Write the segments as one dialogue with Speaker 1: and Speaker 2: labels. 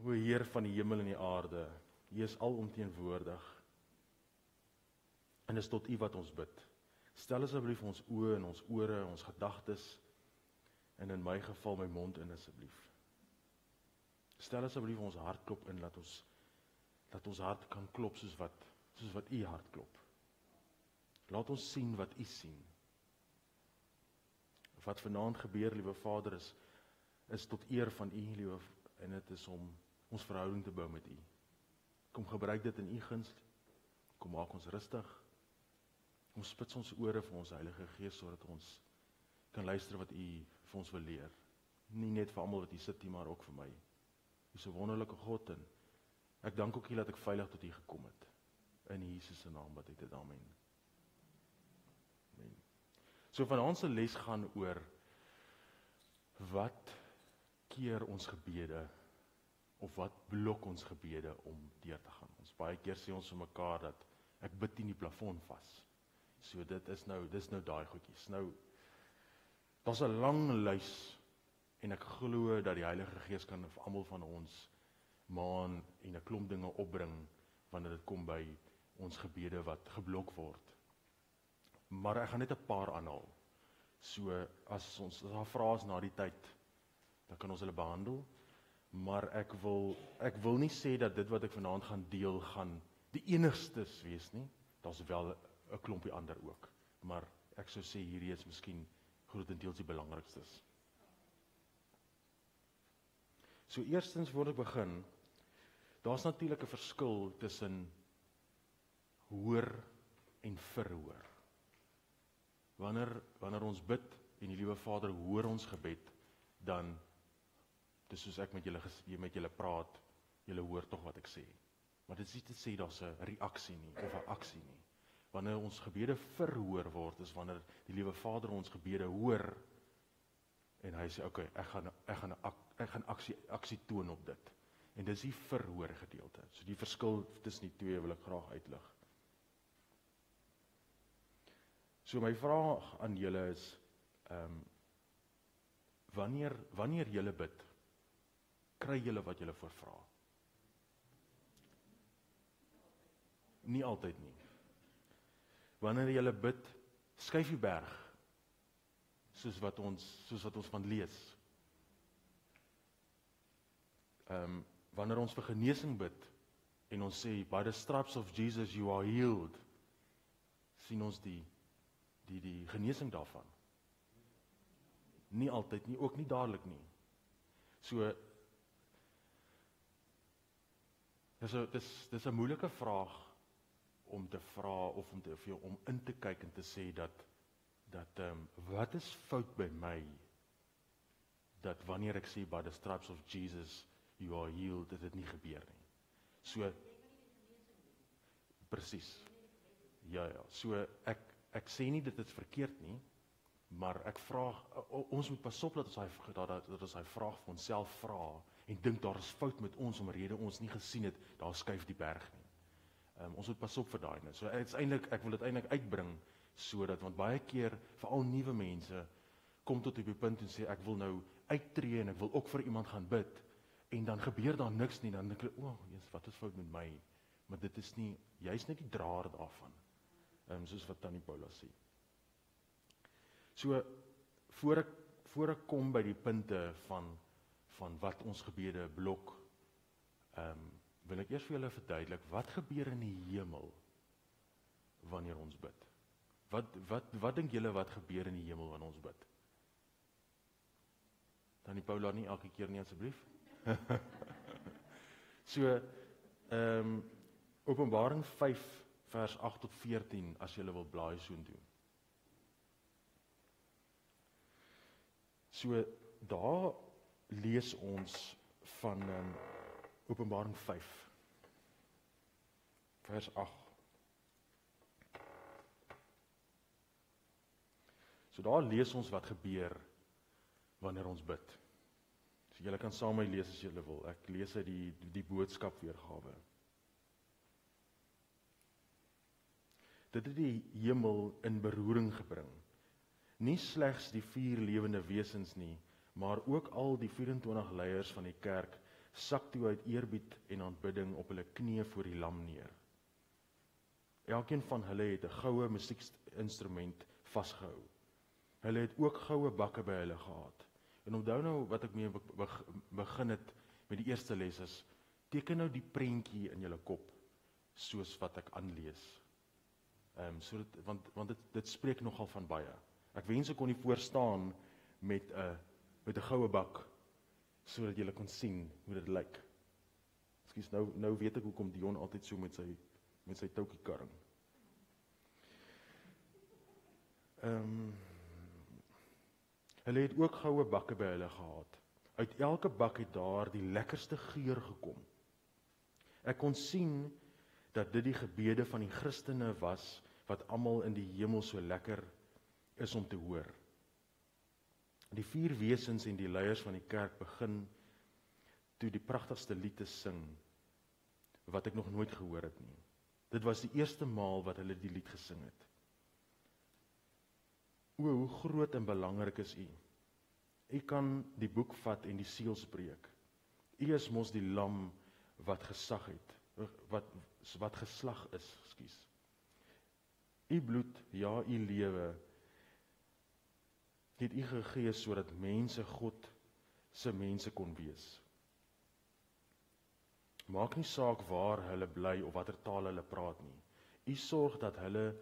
Speaker 1: O Heer van die hemel en die aarde, U is alomteenwoordig. En is tot U wat ons bid. Stel asseblief ons oë en ons ore, ons gedagtes, en in my geval my mond in asseblief. Stel asseblief ons hartklop in, dat ons hart kan klop soos wat U hart klop. Laat ons sien wat U sien. Wat vanaand gebeur, liewe Vader, is tot eer van U, liewe, en dit is om ons verhouding te bou met U. Kom gebruik dit in U guns, kom maak ons rustig, kom spits ons ore vir ons Heilige Gees, sodat ons kan luister wat U vir ons wil leer. Nie net vir almal wat hier sit nie, maar ook vir my. U is 'n wonderlike God, en ek dank ook U dat ek veilig tot U gekom het. In Jesus se naam bid ek dit, amen. Amen. So vanaand se les gaan oor wat keer ons gebede, of wat blok ons gebede om deur te gaan. Ons baie keer sê ons vir mekaar dat ek bid teen die plafon vas. So dis nou daai goedjies. Nou, daar's 'n lang lys, en ek glo dat die Heilige Gees kan vir almal van ons maan en 'n klomp dinge opbring wanneer dit kom by ons gebede wat geblok word. Maar ek gaan net 'n paar aanhaal. So as daar vrae is na die tyd, dan kan ons hulle behandel. Maar ek wil nie sê dat dit wat ek vanaand gaan deel gaan die enigstes wees nie. Daar's wel 'n klompie ander ook. Maar ek sou sê hierdie is miskien grootendeels die belangrikstes. So eerstens voor ek begin, daar's natuurlik 'n verskil tussen hoor en verhoor. Wanneer ons bid en die liewe Vader hoor ons gebed, dan dis soos ek met julle praat, julle hoor tog wat ek sê. Maar dit is nie te sê daar's 'n reaksie nie of 'n aksie nie. Wanneer ons gebede verhoor word, is wanneer die liewe Vader ons gebede hoor en hy sê okay, ek gaan aksie toon op dit. En dis die verhoor gedeelte. So die verskil tussen die twee wil ek graag uitlig. So my vraag aan julle is, wanneer julle bid, kry julle wat julle voorvra? Nie altyd nie. Wanneer julle bid, skuif die berg, soos wat ons van lees. Wanneer ons vir genesing bid, en ons sê, by the stripes of Jesus you are healed, sien ons die genesing daarvan. Nie altyd nie, ook nie dadelik nie. So, dis 'n moeilike vraag om te vra, of om in te kyk en te sê dat wat is fout by my, dat wanneer ek sê, by the stripes of Jesus you are healed, dat dit nie gebeur nie. So, presies. Ja, so ek sê nie dit is verkeerd nie, maar ek vra, ons moet pas op dat ons hy vraag vir onsself vra, en dink daar is fout met ons, omrede ons nie gesien het, daar skuif die berg nie. Ons moet pas op vir daai. So ek wil dit eintlik uitbring, want baie keer, veral nuwe mense, kom tot op die punt en sê, ek wil nou uittreë, en ek wil ook vir iemand gaan bid, en dan gebeur daar niks nie, dan dink ek, wat is fout met my? Maar dit is nie, jy is net die draer daarvan, soos wat Tannie Paula sê. So, voor ek kom by die punte van wat ons gebede blok, wil ek eers vir julle verduidelik, wat gebeur in die hemel, wanneer ons bid? Wat dink julle wat gebeur in die hemel wanneer ons bid? Tannie Paula, nie elke keer nie, asseblief. So, Openbaring 5, vers 8 tot 14, as julle wil blaai soontoe. So, daar lees ons van Openbaring 5, vers 8. So daar lees ons wat gebeur wanneer ons bid. So julle kan saam met my lees as julle wil. Ek lees uit die boodskap weergawe. Dit het die hemel in beroering gebring. Nie slegs die 4 lewende wesens nie, maar ook al die 24 leiers van die kerk sak toe uit eerbied en aanbidding op hulle knieë voor die lam neer. Elkeen van hulle het 'n goue musiekinstrument vasgehou. Hulle het ook goue bakke by hulle gehad. En onthou nou wat ek mee begin het met die eerste les is, teken nou die prentjie in julle kop, soos wat ek aanlees. Want dit spreek nogal van baie. Ek wens ek kon nie voor staan met 'n goue bak, sodat julle kon sien hoe dit lyk. Ekskuus, nou weet ek hoekom Dion altyd so met sy toukie karring. Hulle het ook goue bakke by hulle gehad. Uit elke bak het daar die lekkerste geur gekom. Ek kon sien dat dit die gebede van die Christene was, wat almal in die hemel so lekker is om te hoor. Die 4 wesens en die leiers van die kerk begin toe die pragtigste lied te sing, wat ek nog nooit gehoor het nie. Dit was die eerste maal wat hulle die lied gesing het. O, hoe groot en belangrik is U. U kan die boek vat en die seels breek. U is mos die lam wat gesag het, wat geslag is, ekskuus. U bloed, ja, U lewe, het U gegee sodat mense God se mense kon wees. Maak nie saak waar hulle bly of watter taal hulle praat nie. U sorg dat hulle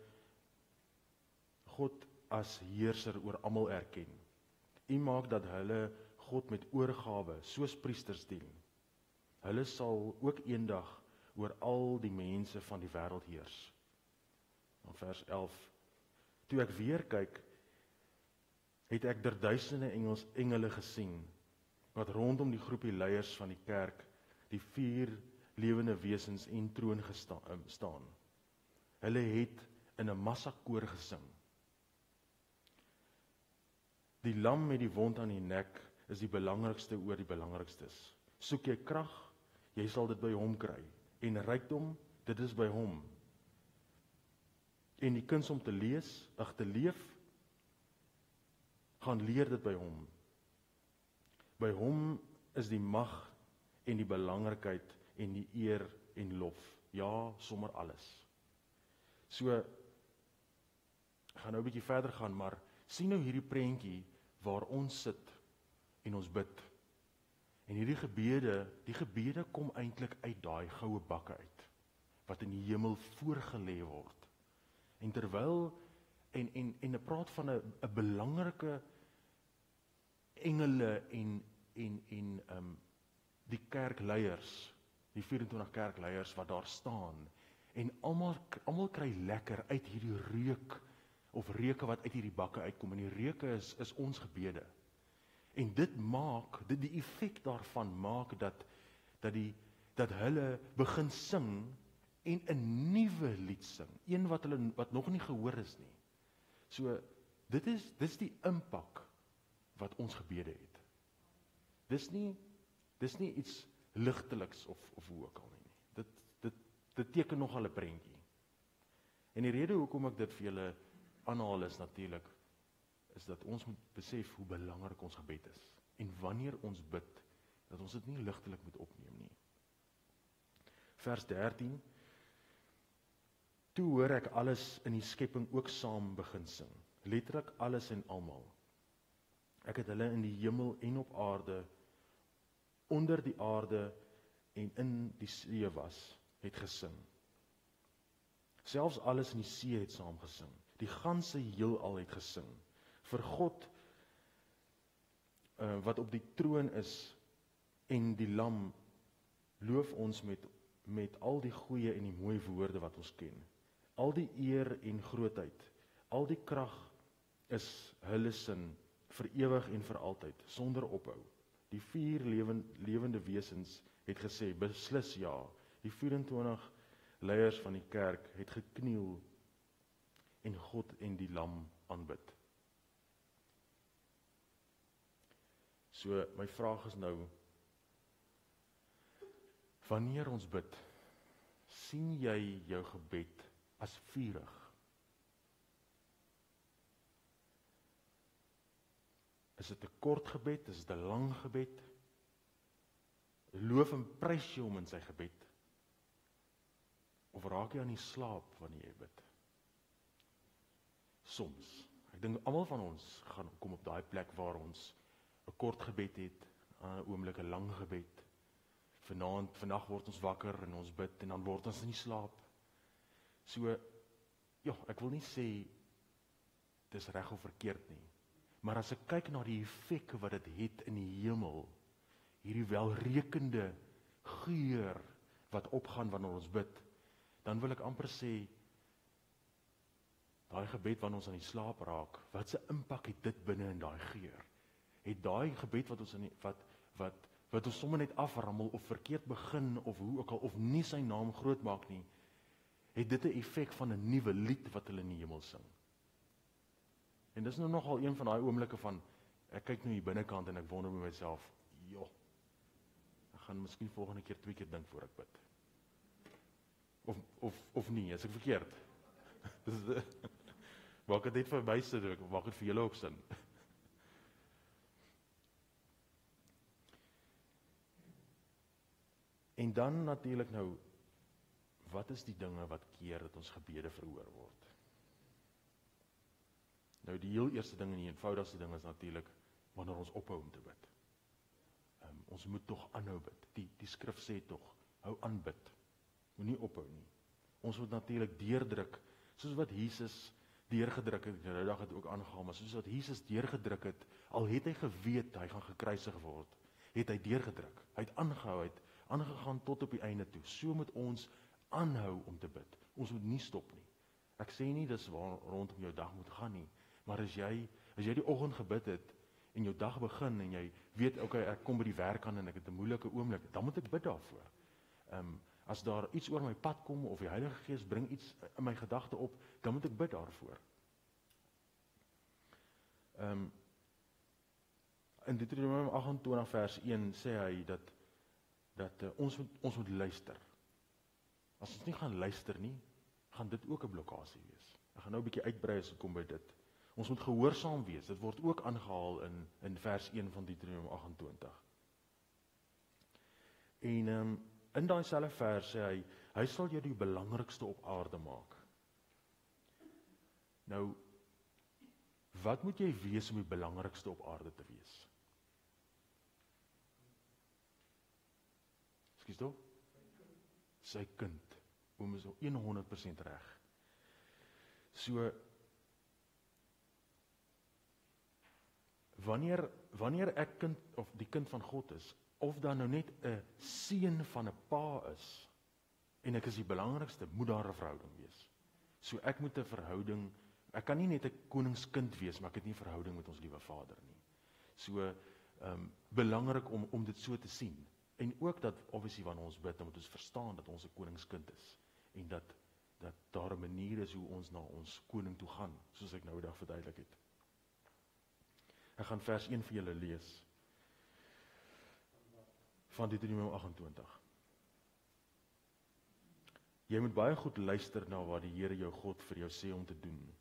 Speaker 1: God as heerser oor almal erken. U maak dat hulle God met oorgawe soos priesters dien. Hulle sal ook eendag oor al die mense van die wêreld heers. Dan vers 11. Toe ek weer kyk, het ek duisende engele gesien, wat rondom die groepie leiers van die kerk, die 4 lewende wesens en troon staan. Hulle het in 'n massakoor gesing. Die lam met die wond aan die nek is die belangrikste oor die belangrikstes. Soek jy krag, jy sal dit by hom kry. En rykdom, dit is by hom. En die kuns om te lees, te leef, gaan leer dit by hom. By hom is die mag en die belangrikheid en die eer en lof. Ja, sommer alles. So, ek gaan nou 'n bietjie verder gaan, maar sien nou hierdie prentjie waar ons sit en ons bid. En hierdie gebede kom eintlik uit daai goue bakke uit, wat in die hemel voorgelê word. En terwyl, en ek praat van 'n belangrike engele en die kerkleiers, die 24 kerkleiers wat daar staan, en almal kry lekker uit hierdie reuk, of reuke wat uit hierdie bakke uitkom, en die reuke is ons gebede. En dit maak, die effek daarvan maak dat hulle begin sing, en 'n nuwe lied sing, een wat nog nie gehoor is nie. So, dit is die impak wat ons gebede het. Dis nie iets ligteliks of hoe ook al nie. Dit teken nogal 'n prentjie. En die rede hoekom ek dit vir julle aanhaal is natuurlik, is dat ons moet besef hoe belangrik ons gebed is. En wanneer ons bid, dat ons dit nie ligtelik moet opneem nie. Vers 13. Toe hoor ek alles in die skepping ook saam begin sing. Letterlik alles en almal. Ek het hulle in die hemel en op aarde, onder die aarde en in die see was, het gesing. Selfs alles in die see het saam gesing. Die ganse heelal het gesing. Vir God, wat op die troon is, en die lam, loof ons met al die goeie en die mooi woorde wat ons ken. Al die eer en grootheid, al die krag is hulle sin, vir ewig en vir altyd, sonder ophou. Die 4 lewende wesens het gesê, beslis ja. Die 24 leiers van die kerk het gekniel en God en die lam aanbid. So, my vraag is nou, wanneer ons bid, sien jy jou gebed as vurig? Is dit 'n kort gebed? Is dit 'n lang gebed? Loof en prys jy hom in sy gebed? Of raak jy aan die slaap wanneer jy bid? Soms. Ek dink almal van ons gaan kom op daai plek waar ons 'n kort gebed het, 'n oomblik 'n lang gebed. Vandag word ons wakker en ons bid en dan word ons in die slaap. So, ja, ek wil nie sê dis reg of verkeerd nie. Maar as ek kyk na die effek wat dit het in die hemel, hierdie welrekende geur wat opgaan wanneer ons bid, dan wil ek amper sê, daai gebed wanneer ons aan die slaap raak, wat se impak het dit binne in daai geur? Het daai gebed wat ons wat ons sommer net aframmel of verkeerd begin of hoe ook al, of nie sy naam groot maak nie, het dit 'n effek van 'n nuwe lied wat hulle in die hemel sing. En dis nou nogal een van daai oomblikke van, ek kyk nou hier binnekant en ek wonder by myself, joh, ek gaan miskien volgende keer 2 keer dink voor ek bid. Of nie, is ek verkeerd? Maak het net vir my sin, maak het vir julle ook sin. En dan natuurlik nou, wat is die dinge wat keer dat ons gebede verhoor word? Nou die heel eerste ding en die eenvoudigste ding is natuurlik, wanneer ons ophou om te bid. Ons moet tog aanhou bid. Die skrif sê tog, hou aan bid. Moenie ophou nie. Ons moet natuurlik deurdruk, soos wat Jesus deurgedruk het, nou dag het ook aangehaal, maar soos wat Jesus deurgedruk het, al het hy geweet, hy gaan gekruisig word, het hy deurgedruk, hy het aangehou, hy het aangegaan tot op die einde toe. So moet ons aanhou om te bid. Ons moet nie stop nie. Ek sê nie dis waar rondom jou dag moet gaan nie, maar as jy die oggend gebid het en jou dag begin en jy weet, okay, ek kom by die werk aan en ek het 'n moeilike oomblik, dan moet ek bid daarvoor. As daar iets oor my pad kom of die Heilige Gees bring iets in my gedagte op, dan moet ek bid daarvoor. In Deuteronomium 28 vers 1 sê hy dat ons moet luister. As ons nie gaan luister nie, gaan dit ook 'n blokkade wees. Ek gaan nou 'n bietjie uitbrei as ek kom by dit. Ons moet gehoorsaam wees. Dit word ook aangehaal in vers 1 van Deuteronomium 28. En in daai selfe vers sê hy sal jou die belangrikste op aarde maak. Nou, wat moet jy wees om die belangrikste op aarde te wees? Ekskuus tog? Sy kind. Oom is 100% reg. So, wanneer ek kind, of die kind van God is, of dan nou net 'n seun van 'n pa is, en ek is die belangrikste, moet daar 'n verhouding wees. So ek moet 'n verhouding, ek kan nie net 'n koningskind wees, maar ek het nie 'n verhouding met ons liewe Vader nie. So, belangrik om dit so te sien. En ook dat, obviously, wanneer ons bid, dan moet ons verstaan dat ons 'n koningskind is, en dat daar 'n manier is hoe ons na ons koning toe gaan, soos ek nou die dag verduidelik het. Ek gaan vers 1 vir julle lees, van Deuteronomium 28. Jy moet baie goed luister na wat die Here jou God vir jou sê om te doen.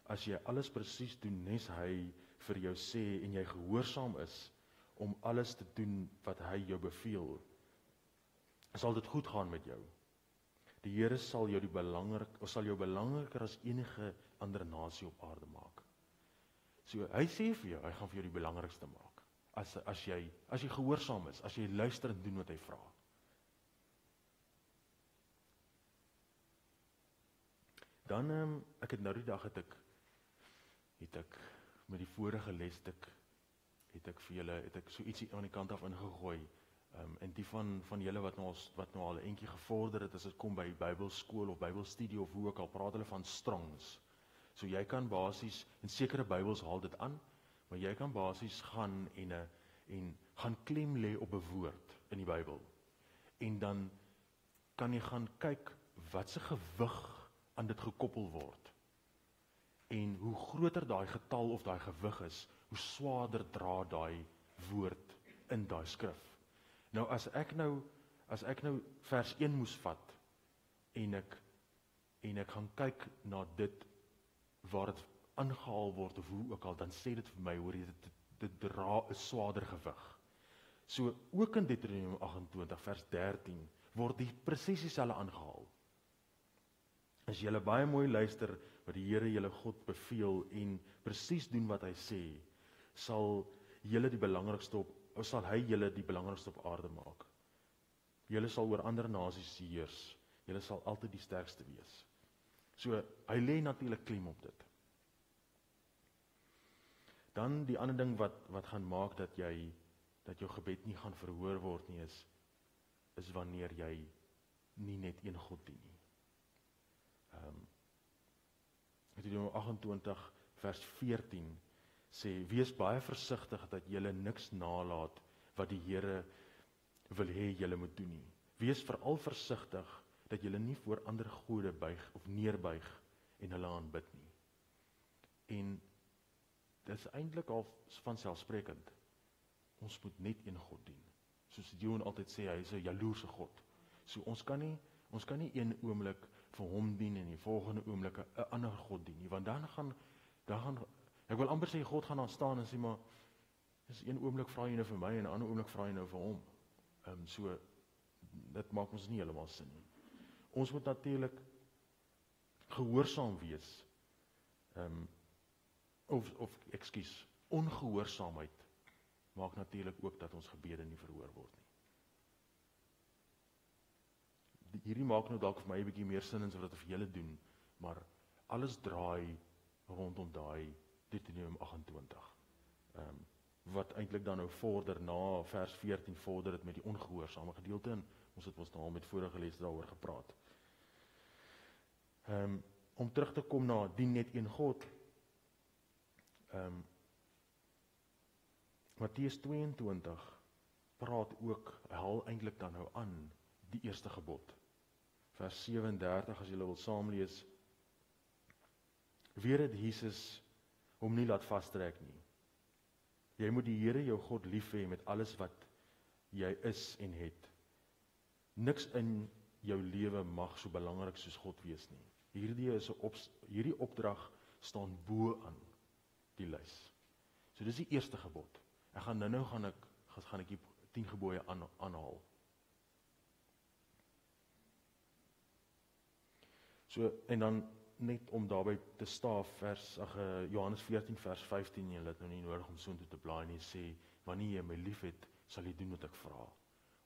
Speaker 1: As jy alles presies doen, nes hy vir jou sê, en jy gehoorsaam is, om alles te doen wat hy jou beveel, sal dit goed gaan met jou. Die Here sal jou belangriker as enige ander nasie op aarde maak. So, hy sê vir jou, hy gaan vir jou die belangrikste maak. As jy gehoorsaam is, as jy luister en doen wat hy vra. Dan, ek het nou die dag het ek met die vorige les het ek so ietsie aan die kant af ingegooi. En die van julle wat nou al 'n entjie gevorder het, as dit kom by Bybelskool of Bybelstudie of hoe ook al, praat hulle van Strongs. So jy kan basies, en sekere Bybels haal dit aan, maar jy kan basies gaan en gaan klem lê op 'n woord in die Bybel. En dan kan jy gaan kyk wat se gewig aan dit gekoppel word. En hoe groter daai getal of daai gewig is, hoe swaarder dra daai woord in daai skrif. Nou as ek nou vers 1 moes vat en ek gaan kyk na dit waar dit aangehaal word of hoe ook al, dan sê dit vir my, hoor jy, dit dra 'n swaarder gewig. So ook in Deuteronomium 28 vers 13 word die presies dieselfde aangehaal. As jy baie mooi luister wat die Here julle God beveel en presies doen wat hy sê, sal hy julle die belangrikste op aarde maak. Julle sal oor ander nasies heers. Julle sal altyd die sterkste wees. So hy lê natuurlik klem op dit. Dan die ander ding wat gaan maak dat jou gebed nie gaan verhoor word nie is wanneer jy nie net een God dien nie. Deuteronomium 28 vers 14 sê, wees baie versigtig dat julle niks naalaat wat die Here wil hê julle moet doen nie. Wees veral versigtig dat julle nie voor ander gode buig of neerbuig en hulle aanbid nie. En dit is eintlik al vanselfsprekend. Ons moet net een God dien. Soos Johan altyd sê, hy is 'n jaloerse God. So ons kan nie een oomblik vir hom dien en die volgende oomblik 'n ander God dien nie, want dan gaan ek wil amper sê God gaan daar staan en sê maar dis een oomblik vra jy nou vir my en 'n ander oomblik vra jy nou vir hom. So dit maak ons nie heeltemal sin nie. Ons moet natuurlik gehoorsaam wees. Ongehoorsaamheid maak natuurlik ook dat ons gebede nie verhoor word nie. Hierdie maak nou dalk vir my 'n bietjie meer sin as wat dit vir julle doen, maar alles draai rondom daai Deuteronomium 28. Wat eintlik dan nou vorder na vers 14 vorder dit met die ongehoorsame gedeelte en ons het ons nou al met vorige lesse daaroor gepraat. Om terug te kom na dien net een God. Matteus 22 praat ook, haal eintlik dan nou aan die eerste gebod. Vers 37 as julle wil saamlees. Weer het Jesus hom nie laat vastrek nie. Jy moet die Here jou God lief hê met alles wat jy is en het. Niks in jou lewe mag so belangrik soos God wees nie. Hierdie opdrag staan bo aan die lys. So dis die eerste gebod. Ek gaan nou gaan ek die 10 gebooie aanhaal. So en dan net om daarby te staaf Johannes 14 vers 15, jy het nou nie nodig om soontoe te blaai nie, sê wanneer jy my liefhet, sal jy doen wat ek vra.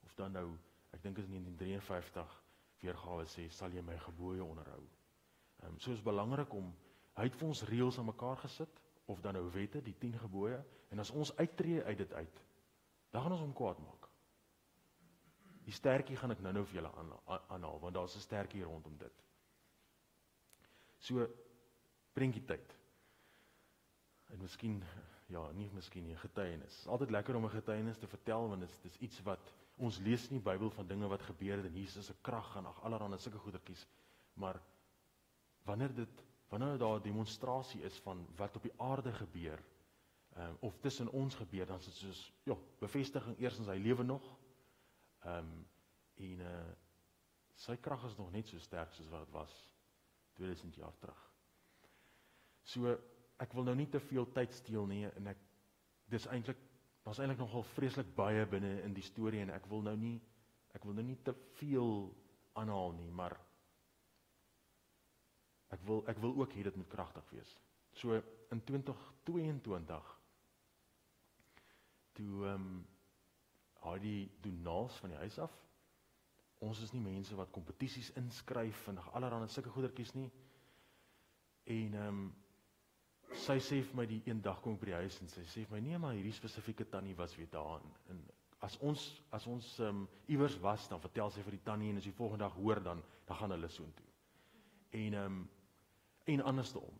Speaker 1: Of dan nou, ek dink is in 1953 weergawe sê, sal jy my gebooie onderhou. So is belangrik hy het vir ons reëls aan mekaar gesit, of dan nou wette, die 10 gebooie, en as ons uittreë uit dit uit, dan gaan ons hom kwaad maak. Die stertjie gaan ek nou vir julle aanhaal, want daar is 'n stertjie rondom dit. So, prentjie tyd. En miskien, nie getuienis. Altyd lekker om 'n getuienis te vertel, want dit is iets wat, ons lees nie in die Bybel van dinge wat gebeur het, en Jesus se krag, en allerhande sulke goedertjies, maar wanneer daar 'n demonstrasie is van wat op die aarde gebeur, of tussen ons gebeur, dan is dit soos, bevestiging eerstens, hy lewe nog, en sy krag is nog net so sterk soos wat het was 2000 jaar terug. So, ek wil nou nie te veel tyd steel nie, en daar's eintlik nogal vreeslik baie binne in die storie, en ek wil nou nie te veel aanhaal nie, maar ek wil ook hê dit moet kragtig wees. So, in 2022, toe haal die donaals van die huis af. Ons is nie mense wat kompetisies inskryf en allerhande sulke goedertjies nie. En sy sê vir my die een dag kom ek by die huis en sy sê vir my, nee, maar hierdie spesifieke tannie was weer daar. En as ons iewers was, dan vertel sy vir die tannie en as die volgende dag hoor, dan gaan hulle soontoe. En andersom.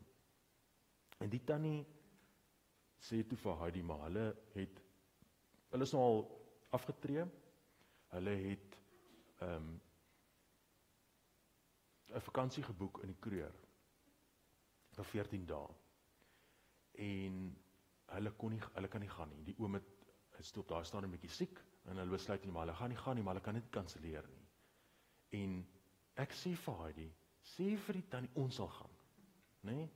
Speaker 1: En die tannie sê toe vir Heidi, maar hulle is nou al afgetree, hulle het 'n vakansie geboek in die Kruger vir 14 dae. En hulle kan nie gaan nie. Die oom het stop daar staan 'n bietjie siek en hulle besluit nie, maar hulle gaan nie gaan nie, maar hulle kan dit kanselleer nie. En ek sê vir Heidi, sê vir die tannie ons sal gaan, né?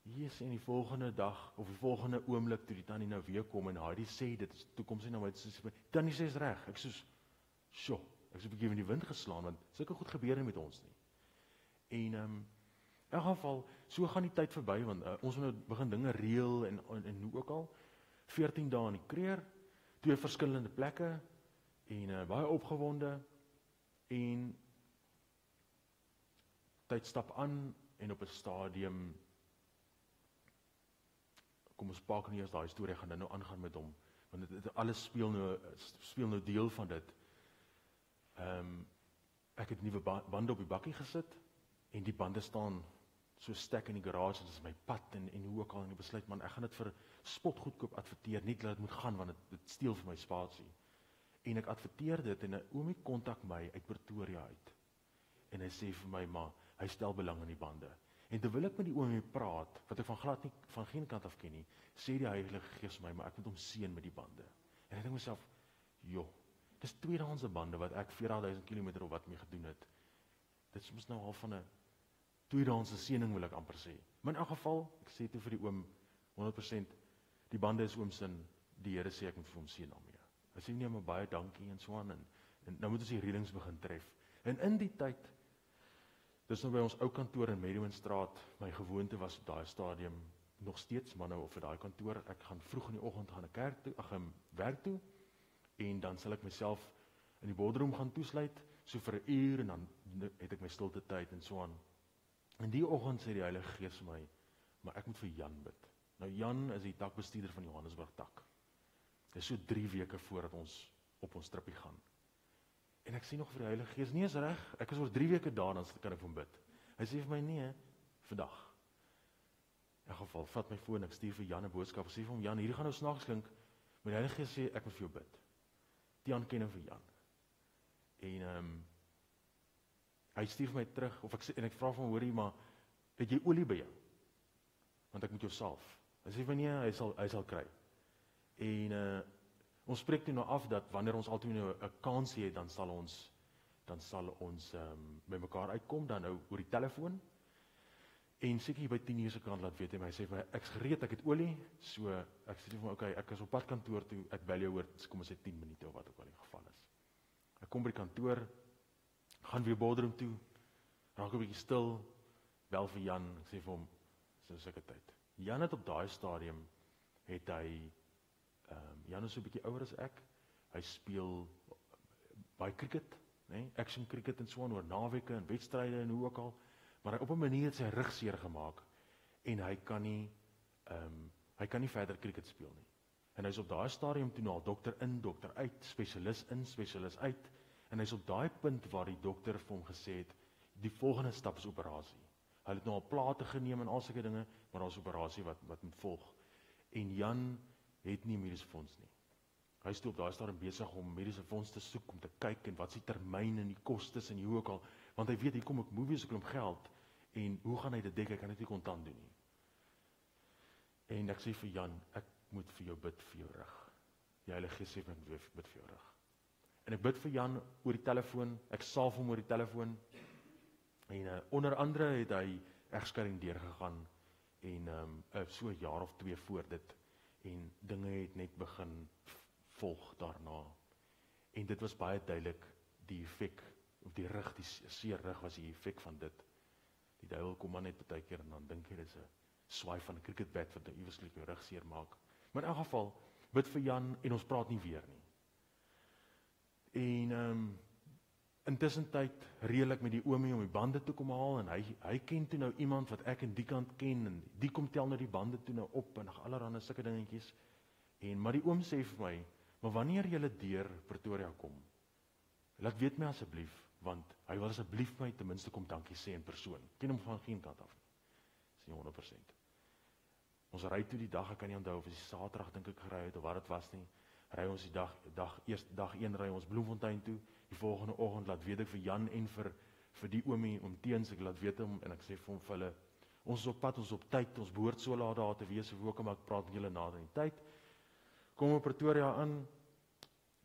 Speaker 1: Yes, en die volgende dag, of die volgende oomblik, toe die tannie nou weer kom, en Heidi sê, dit is, toe kom sy na my, tannie sê is reg, ek soos, sjo, ek is 'n bietjie in die wind geslaan, want sulke goed gebeur nie met ons nie. En, in elk geval, so gaan die tyd verby, want ons moet nou begin dinge reël, en hoe ook al, 14 dae in die kreer, 2 verskillende plekke, en baie opgewonde, en tyd stap aan, en op 'n stadium, kom ons pak nie eers daai storie, gaan nou aangaan met hom, want alles speel nou deel van dit. Ek het nuwe bande op die bakkie gesit, en die bande staan so stek in die garage, dit is my pad, en hoe ook al, en ek besluit, man, ek gaan dit vir spot goedkoop adverteer, nie dat dit moet gaan, want dit steel vir my spasie. En ek adverteer dit, en 'n oomie kontak my uit Pretoria uit, en hy sê vir my, maar hy stel belang in die bande. En terwyl ek met die oomie praat, wat ek van geen kant af ken nie, sê die Heilige Gees my, maar ek moet hom seën met die bande. En ek dink myself, joh, dis tweedehandse bande wat ek 40.000 km of wat mee gedoen het. Dit is mos nou al van 'n tweedehandse seëning, wil ek amper sê. Maar in elk geval, ek sê toe vir die oom 100%, die bande is oom sin, die Here sê ek moet vir hom seën daarmee. Hy sê nee, maar baie dankie en so aan, en nou moet ons die reëlings begin tref. En in die tyd, dis nou by ons ou kantoor in Medwinstraat, my gewoonte was op daai stadium, nog steeds, maar nou op vir daai kantoor, ek gaan vroeg in die oggend gaan 'n kerk toe, werk toe, en dan sal ek myself in die boardroom gaan toesluit, so vir 'n uur, en dan het ek my stilte tyd en so aan. En die oggend sê die Heilige Gees vir my, maar ek moet vir Jan bid. Nou Jan is die takbestuurder van Johannesburg tak. Dit is so 3 weke voordat ons op ons trippie gaan. En ek sê nog vir die Heilige Gees, nee, is reg, ek is oor 3 weke daar, dan kan ek vir hom bid. Hy sê vir my, nee, vandag. In elk geval, vat my foon, ek stuur vir Jan 'n boodskap, ek sê vir hom, Jan, hierdie gaan nou snaaks klink, maar die Heilige Gees sê, ek moet vir jou bid. Tiaan ken hom vir Jan. En hy stuur vir my terug, en ek vra van hom, hoorie, maar het jy olie by jou? Want ek moet jou salf. Hy sê van nee, hy sal kry. En ons spreek toe nou af dat wanneer ons altyd nou 'n kans het, dan sal ons by mekaar uitkom, dan nou oor die telefoon. En seker hier by 10:00 se kant laat weet hy sê vir my, ek's gereed, ek het olie, so ek sê vir my, okay, ek is op pad kantoor toe, ek bel jou oor, kom ons sê 10 minute of wat ook al die geval is. Ek kom by die kantoor, gaan weer boardroom toe, raak 'n bietjie stil, bel vir Jan, ek sê vir hom, so sulke tyd. Jan het op daai stadium, Jan is so 'n bietjie ouer as ek, hy speel baie cricket, action cricket en so aan, oor naweke en wedstryde en hoe ook al, maar op 'n manier het sy rug seer gemaak, en hy kan nie verder cricket speel nie. En hy is op daai stadium toe al dokter in, dokter uit, spesialis in, spesialis uit, en hy is op daai punt waar die dokter vir hom gesê het, die volgende stap is operasie. Hy het nou al plate geneem en al sulke dinge, maar daar is operasie wat moet volg. En Jan het nie mediese fonds nie. Hy is toe op daai stadium besig om mediese fonds te soek, om te kyk en wat is die termyn en die kostes en hoe ook al, want hy weet, hier kom ek movies, ek kom geld, en hoe gaan hy dit dek, hy kan dit nie kontant doen nie. En ek sê vir Jan, ek moet vir jou bid vir jou rug. Die Heilige Gees sê vir my, bid vir jou rug. En ek bid vir Jan oor die telefoon, ek salf hom oor die telefoon, en onder andere het hy egskeiding deurgegaan, en so 'n jaar of 2 voor dit, en dinge het net begin volg daarna. En dit was baie duidelik die effek, of die rug, die seer rug was die effek van dit. Die duiwel kom maar net baie keer en dan dink jy dis 'n swaai van 'n cricketbat wat nou iewers jou rug seer maak. Maar in elk geval, bid vir Jan en ons praat nie weer nie. En intussen tyd reël ek met die oomie om die bande toe kom haal, en hy ken toe nou iemand wat ek in die kant ken, en die kom tel nou die bande toe nou op, en allerhande sulke dingetjies. Maar die oom sê vir my, maar wanneer jy deur Pretoria kom, laat weet my asseblief, want hy wil asseblief my ten minste kom dankie sê in persoon. Ken hom van geen kant af nie. Dis nie 100%. Ons ry toe die dag, ek kan nie onthou of dit Saterdag dink ek gery het of wat dit was nie. Ry ons die dag 1 ry ons Bloemfontein toe. Die volgende oggend laat weet ek vir Jan en vir die oomie om teens, ek laat weet hom en ek sê vir hom vir hulle, ons is op pad, ons is op tyd, ons behoort so laat daar te wees, of ook maar ek praat met julle nader in die tyd. Kom op Pretoria aan,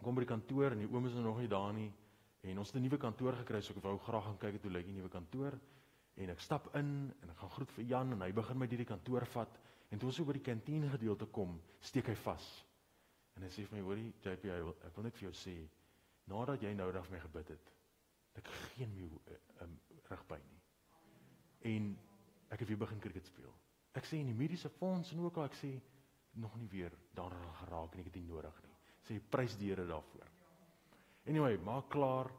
Speaker 1: kom by die kantoor en die oom is nog nie daar nie, en ons het 'n nuwe kantoor gekry, so ek wou graag gaan kyk hoe lyk die nuwe kantoor, En ek stap in, en ek gaan groet vir Jan, en hy begin my deur die kantoor vat, en toe ons so by die kantien gedeelte kom, steek hy vas. En hy sê vir my, hoorie, JP, ek wil net vir jou sê, nadat jy nou vir my gebid het, ek geen meer rugpyn nie. En ek het weer begin cricket speel. Ek sê in die mediese fonds en ook al, ek sê, nog nie weer daaraan geraak en ek het nie nodig nie. Sê, prys die Here daarvoor. Anyway, maak klaar,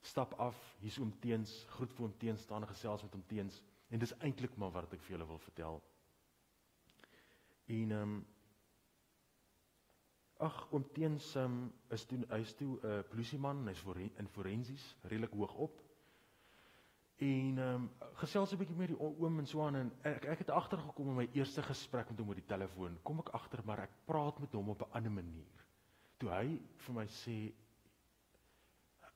Speaker 1: stap af, hier's oom Teens, groet vir oom Teens, staan en gesels met oom Teens, en dis eintlik maar wat ek vir julle wil vertel. En, oom Teens hy's toe 'n polisieman, hy's in forensies, redelik hoog op, en gesels 'n bietjie met die oom en so aan, en ek het agtergekom in my eerste gesprek met hom oor die telefoon, kom ek agter, maar ek praat met hom op 'n ander manier. Toe hy vir my sê,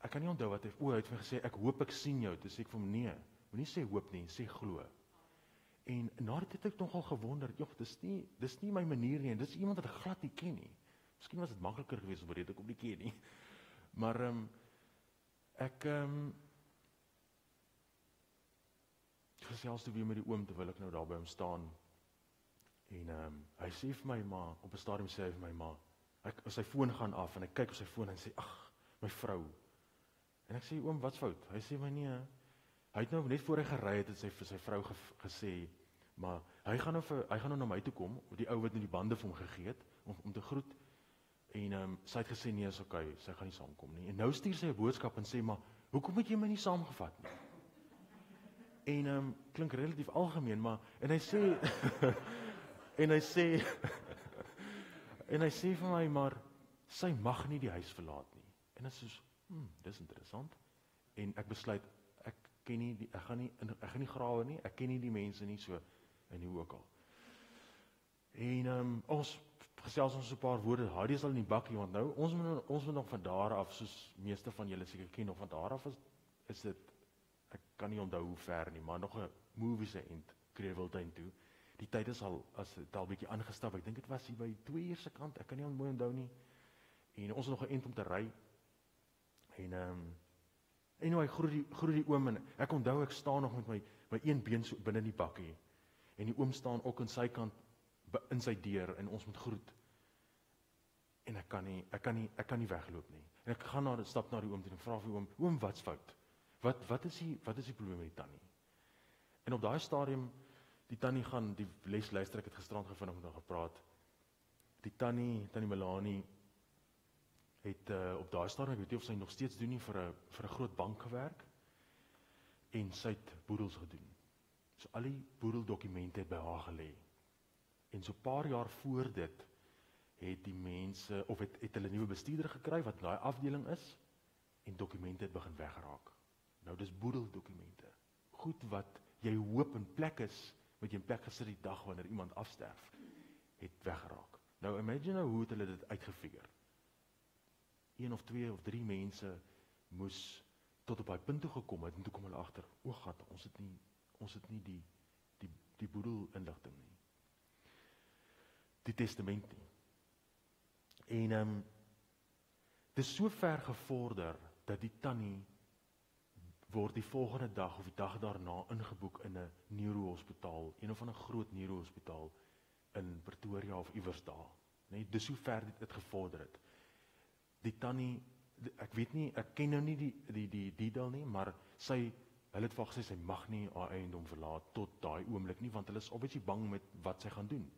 Speaker 1: ek kan nie onthou wat hy het vir my gesê, ek hoop ek sien jou, toe sê ek vir hom, nee, moenie sê hoop nie, sê glo. En na dit het ek nogal gewonder, joh, dis nie my manier nie, en dis iemand wat ek glad nie ken nie. Miskien was dit makliker geweest, omdat ek hom nie ken nie. Maar ek gesels toe weer met die oom, terwyl ek nou daar by hom staan. En hy sê vir my, maar op 'n stadium sê hy vir my, maar sy foon gaan af, en ek kyk op sy foon en sê, ag, my vrou. En ek sê, oom, wat's fout? Hy sê my, nee, hy het nou net voor hy gery het, sy vir sy vrou gesê, maar hy gaan nou na my toe kom, die ou wat nou die bande vir hom gegee het, om te groet. En sy het gesê, nee, is okay, sy gaan nie saamkom nie. En nou stuur sy 'n boodskap en sê, maar hoekom het jy my nie saamgevat nie? En klink relatief algemeen, maar en hy sê en hy sê vir my, maar sy mag nie die huis verlaat nie. En dit is soos, dis interessant. En ek besluit, ek gaan nie grawe nie, ek ken nie die mense nie, so en hoe ook al. En ons gesels ons 'n paar woorde, Hadi is al in die bakkie, want nou, ons moet nog van daar af, soos meeste van julle seker ken, of van daar af is dit, ek kan nie onthou hoe ver nie, maar nog 'n movie se end, Kreewiltuin toe. Die tyd is al 'n bietjie aangestap, ek dink dit was hier by 2 uur se kant, ek kan nie mooi onthou nie. En ons het nog 'n end om te ry. En nou hy groet die oom, en ek onthou ek staan nog met my een been so binne die bakkie, en die oom staan ook aan sy kant in sy deur, en ons moet groet. En ek kan nie wegloop nie. En ek gaan stap na die oom toe en vra vir oom, wat's fout? Wat is die probleem met die tannie? En op daai stadium, die tannie gaan die les luister, ek het gisterand gevind om gepraat. Die tannie Melanie het op daai stadium, ek weet nie of sy nog steeds doen nie, vir 'n groot bank gewerk, en sy het boedels gedoen. So al die boedeldokumente het by haar gelê. En so 'n paar jaar voor dit het die mense, of het hulle nuwe bestuurder gekry wat daai afdeling is, en dokumente het begin wegraak. Nou dis boedeldokumente. Goed wat jy hoop in plek is, wat jy in plek gesit die dag wanneer iemand afsterf, het weggeraak. Nou imagine nou hoe het hulle dit uitgefigure. 1 of 2 of 3 mense moes tot op daai punt toe gekom het, en toe kom hulle agter, o gat, ons het nie die boedel-inligting nie. Die testament nie. En dit is so ver gevorder, dat die tannie word die volgende dag, of die dag daarna, ingeboek in 'n neurohospitaal, een of ander groot neurohospitaal, in Pretoria of iewers daar. Nee, dis so ver dit gevorder het. Die tannie, ek weet nie, ek ken nou nie die detail nie, maar hulle het vir gesê, sy mag nie haar eiendom verlaat tot daai oomblik nie, want hulle is obviously bang met wat sy gaan doen.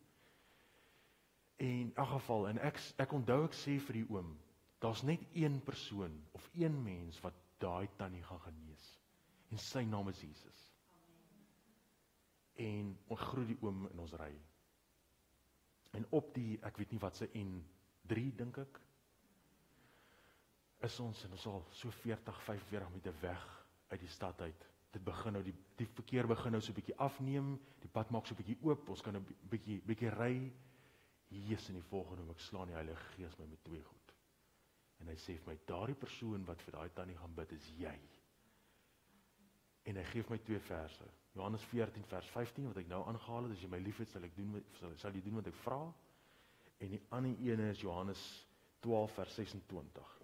Speaker 1: En in elk geval, en ek onthou ek sê vir die oom, daar's net een persoon, of een mens, wat daai tannie gaan genees. En sy naam is Jesus. En ons groet die oom in ons ry. En op die, ek weet nie wat sy N3, dink ek, is ons, en ons al so 40-45 minute weg uit die stad uit. Dit begin nou, die verkeer begin nou so 'n bietjie afneem, die pad maak so 'n bietjie oop, ons kan 'n bietjie ry. Jesus, in die volgende oomblik slaan die Heilige Gees my met 2 goed. En hy sê vir my, daardie persoon wat vir daai tannie gaan bid, is jy. En hy gee my 2 verse. Johannes 14 vers 15, wat ek nou aangehaal het, as jy my liefhet, sal jy doen wat ek vra. En die ander ene is Johannes 12 vers 26.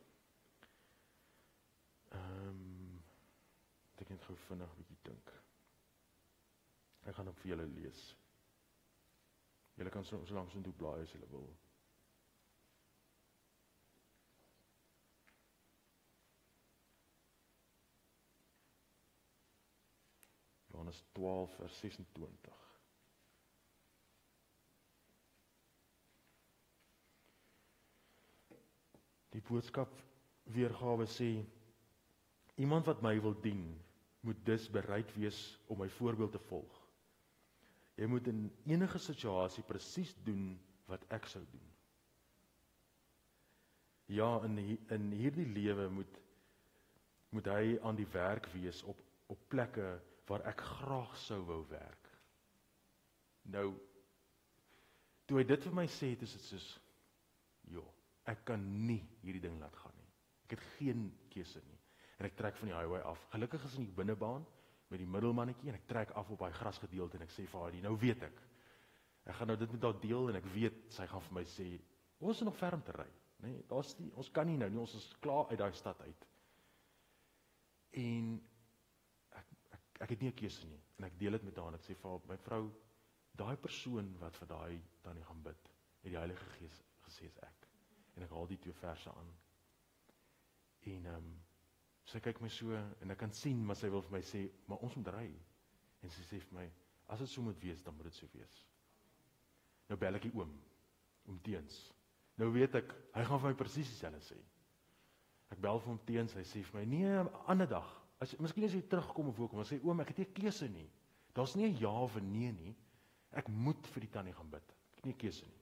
Speaker 1: Ek net gou vinnig 'n bietjie dink. Ek gaan hom vir julle lees. Julle kan so lank so toe blaai as julle wil. Johannes 12 vers 26. Die boodskap weergawe sê, iemand wat my wil dien, moet dus bereid wees om my voorbeeld te volg. Jy moet in enige situasie presies doen wat ek sou doen. Ja, in hierdie lewe moet hy aan die werk wees op plekke waar ek graag sou wou werk. Nou, toe hy dit vir my sê, is dit soos, ek kan nie hierdie ding laat gaan nie. Ek het geen keuse nie. En ek trek van die highway af. Gelukkig is in die binnebaan met die middelmannetjie en ek trek af op daai grasgedeelte en ek sê vir haar, nou weet ek. Ek gaan nou dit met haar deel en ek weet, sy gaan vir my sê, ons is nog ver om te ry. Nee, ons kan nie nou nie, ons is klaar uit daai stad uit. En ek het nie 'n keuse nie. En ek deel dit met haar en ek sê vir haar, my vrou, daai persoon wat vir daai tannie gaan bid, het die Heilige Gees gesê is ek. En ek haal die 2 verse aan. En sy kyk my so, en ek kan sien, maar sy wil vir my sê, maar ons moet ry. En sy sê vir my, as dit so moet wees, dan moet dit so wees. Nou bel ek die oom Teens. Nou weet ek, hy gaan vir my presies dieselfde sê. Ek bel vir hom Teens, hy sê vir my, nee, 'n ander dag, miskien as jy terugkom of ook, maar sê, oom, ek het nie 'n keuse nie. Daar's nie 'n ja of 'n nee nie. Ek moet vir die tannie gaan bid. Ek het nie 'n keuse nie.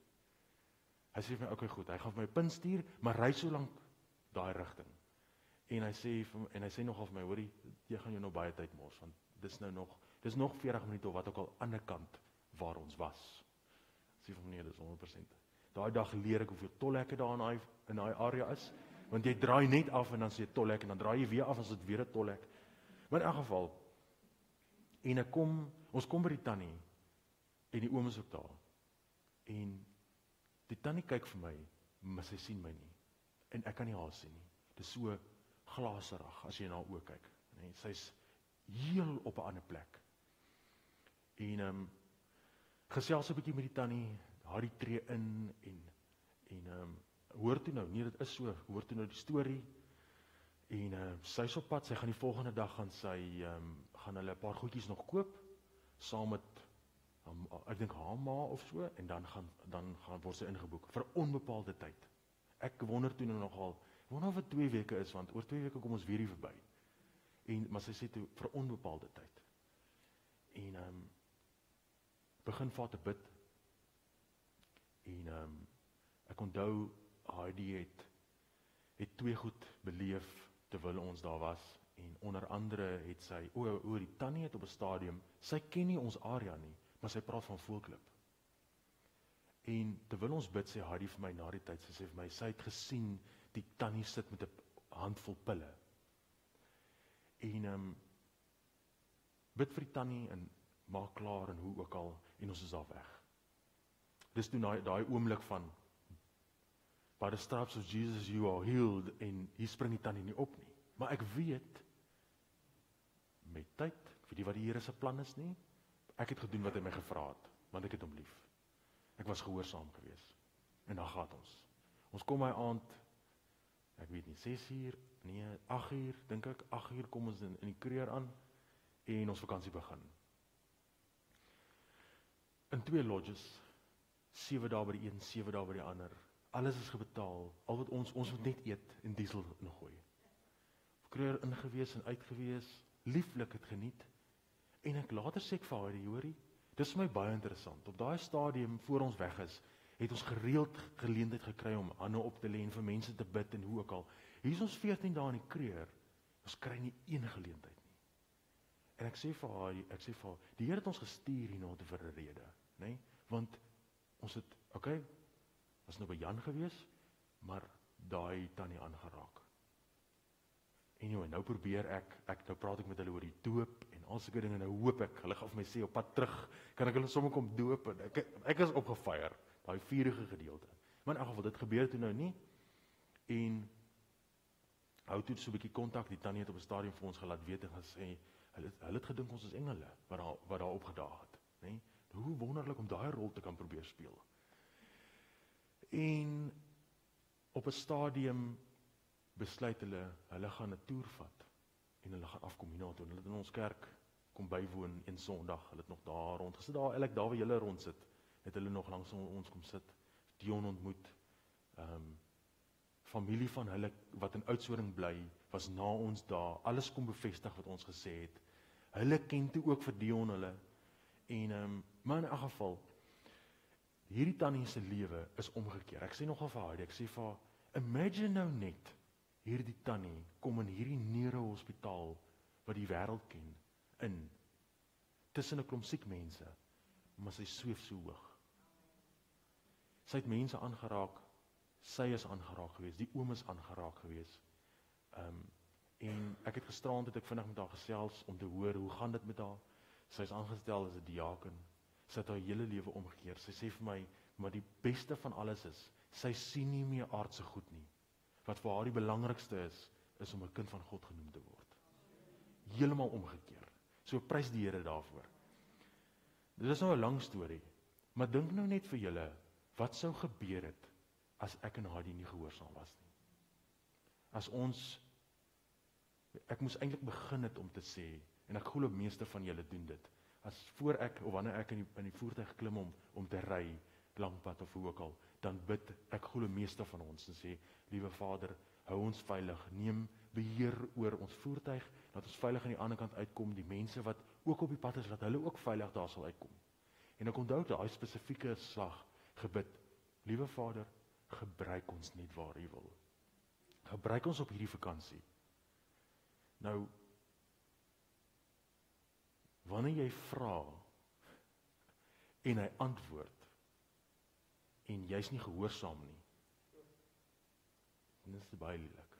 Speaker 1: Hy sê vir my, okay, goed, hy gaan vir my punt stuur, maar ry so lank daai rigting. En hy sê nogal vir my, hoorie, jy gaan jou nou baie tyd mors, want dis nog 40 minute of wat ook al ander kant waar ons was. Sê vir my, nee, dis 100%. Daai dag leer ek hoeveel tolhekke daar in daai area is, want jy draai net af en dan sê tolhek, en dan draai jy weer af as dit weer 'n tolhek. Maar in elk geval, en ons kom by die tannie, en die oom is ook daar, en die tannie kyk vir my, maar sy sien my nie, en ek kan nie haar sien nie. Dit is so glaserig, as jy na haar oë kyk. Nee, sy's heel op 'n ander plek. En gesels 'n bietjie met die tannie, haar die tree in, en hoor toe nou, nee, dit is so, hoor toe nou die storie, en sy is op pad, sy gaan die volgende dag, gaan hulle 'n paar goedjies nog koop, saam met, ek dink haar ma of so, en dan word sy ingeboek, vir onbepaalde tyd. Ek wonder toe nou nogal, ek wonder of het 2 weke is, want oor 2 weke kom ons weer hier verby. Maar sy sê toe, vir onbepaalde tyd. En begin vir haar te bid, en ek onthou, Heidi het 2 goed beleef, terwyl ons daar was, en onder andere het sy, oor die tannie het op 'n stadium, sy ken nie ons area nie, maar sy praat van Voelklip. En terwyl ons bid, sê Heidi vir my na die tyd, sy sê vir my, sy het gesien, die tannie sit met 'n handvol pille. En bid vir die tannie, en maak klaar, en hoe ook al, en ons is daar weg. Dis toe daai oomblik van, by the stripes of Jesus you are healed, en hier spring die tannie nie op nie. Maar ek weet, met tyd, ek weet nie wat die Here se plan is nie, ek het gedoen wat hy my gevra het, want ek het hom lief. Ek was gehoorsaam gewees, en dan gaan ons. Ons kom my aand, ek weet nie, 6 uur, nee, 8 uur, dink ek, 8 uur kom ons in die Kruger aan, en ons vakansie begin. In 2 lodges, 7 dae by die een, 7 dae by die ander, alles is gebetaal, al wat ons moet net eet en diesel ingooi. Kruger ingewees en uitgewees, lieflik het geniet, en ek later sê ek vir haar, hoorie, dis vir my baie interessant, op daai stadium, voor ons weg is, het ons gereeld geleentheid gekry om hande op te lê en vir mense te bid en hoe ook al. Hier is ons 14 dae in die Kruger, ons kry nie een geleentheid nie. En ek sê vir haar, die Here het ons gestuur hierna te vir 'n rede, nê? Want ons het, was nou by Jan gewees, maar daai tannie aangeraak. Anyway, nou probeer nou praat ek met hulle oor die doop en al sulke dinge, nou hoop ek, hulle gaan vir my sê op pad terug, kan ek hulle sommer kom doop, en ek is opgefeier, daai vurige gedeelte. Maar in elk geval, dit gebeur toe nou nie, en hou toe so 'n bietjie kontak, die tannie het op 'n stadium vir ons gelaat weet en gesê, hulle het gedink ons is engele, wat daar opgedaag het. nê? Hoe wonderlik om daai rol te kan probeer speel. En op 'n stadium besluit hulle gaan 'n toer vat en hulle gaan afkom hiernatoe. Hulle het in ons kerk kom bywoon een Sondag. Hulle het nog daar rond gesit. Daar waar julle rond sit, het hulle nog langs ons kom sit. Dion ontmoet. Familie van hulle wat in Oudtshoorn bly, was na ons daar. Alles kom bevestig wat ons gesê het. Hulle ken toe ook vir Dion hulle. En maar in 'n geval, hierdie tannie se lewe is omgekeer. Ek sê nogal vir haar, ek sê vir haar, imagine nou net, hierdie tannie kom in hierdie neurohospitaal wat die wêreld ken, in, tussen 'n klomp siek mense, maar sy sweef so hoog. Sy het mense aangeraak, sy is aangeraak gewees, die oom is aangeraak gewees. En ek het gisteraand het ek vinnig met haar gesels om te hoor, hoe gaan dit met haar? Sy is aangestel as 'n diaken. Sy het haar hele lewe omgekeer. Sy sê vir my, maar die beste van alles is, sy sien nie meer aardse goed nie. Wat vir haar die belangrikste is om 'n kind van God genoem te word. Heeltemal omgekeer. So prys die Here daarvoor. Dit is nou 'n lang storie, maar dink nou net vir julle, wat sou gebeur het as ek en Hadi nie gehoorsaam was nie? As ons, ek moes eintlik begin het om te sê, en ek glo meeste van julle doen dit, as voor ek, of wanneer ek in die voertuig klim om te ry, langpad of hoe ook al, dan bid ek glo meeste van ons en sê, liewe Vader, hou ons veilig, neem beheer oor ons voertuig, dat ons veilig aan die ander kant uitkom, die mense wat ook op die pad is, dat hulle ook veilig daar sal uitkom. En ek onthou daai spesifieke slag gebid, liewe Vader, gebruik ons net waar U wil. Gebruik ons op hierdie vakansie. Nou, wanneer jy vra en hy antwoord en jy's nie gehoorsaam nie, dan is dit baie lelik.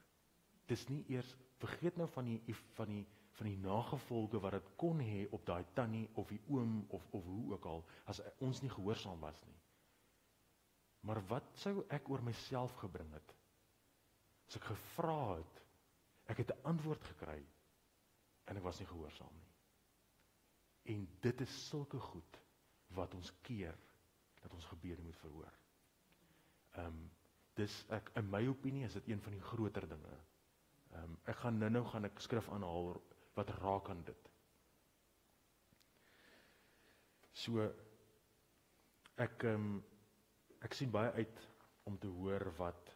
Speaker 1: Dis nie eers, vergeet nou van die nagevolge wat dit kon hê op daai tannie of die oom of hoe ook al, as ons nie gehoorsaam was nie. Maar wat sou ek oor myself gebring het? As ek gevra het, ek het 'n antwoord gekry en ek was nie gehoorsaam nie. En dit is sulke goed wat ons keer, dat ons gebede moet verhoor. In my opinie is dit een van die groter dinge. Ek gaan nou ek skrif aanhaal wat raak aan dit. So, ek sien baie uit om te hoor wat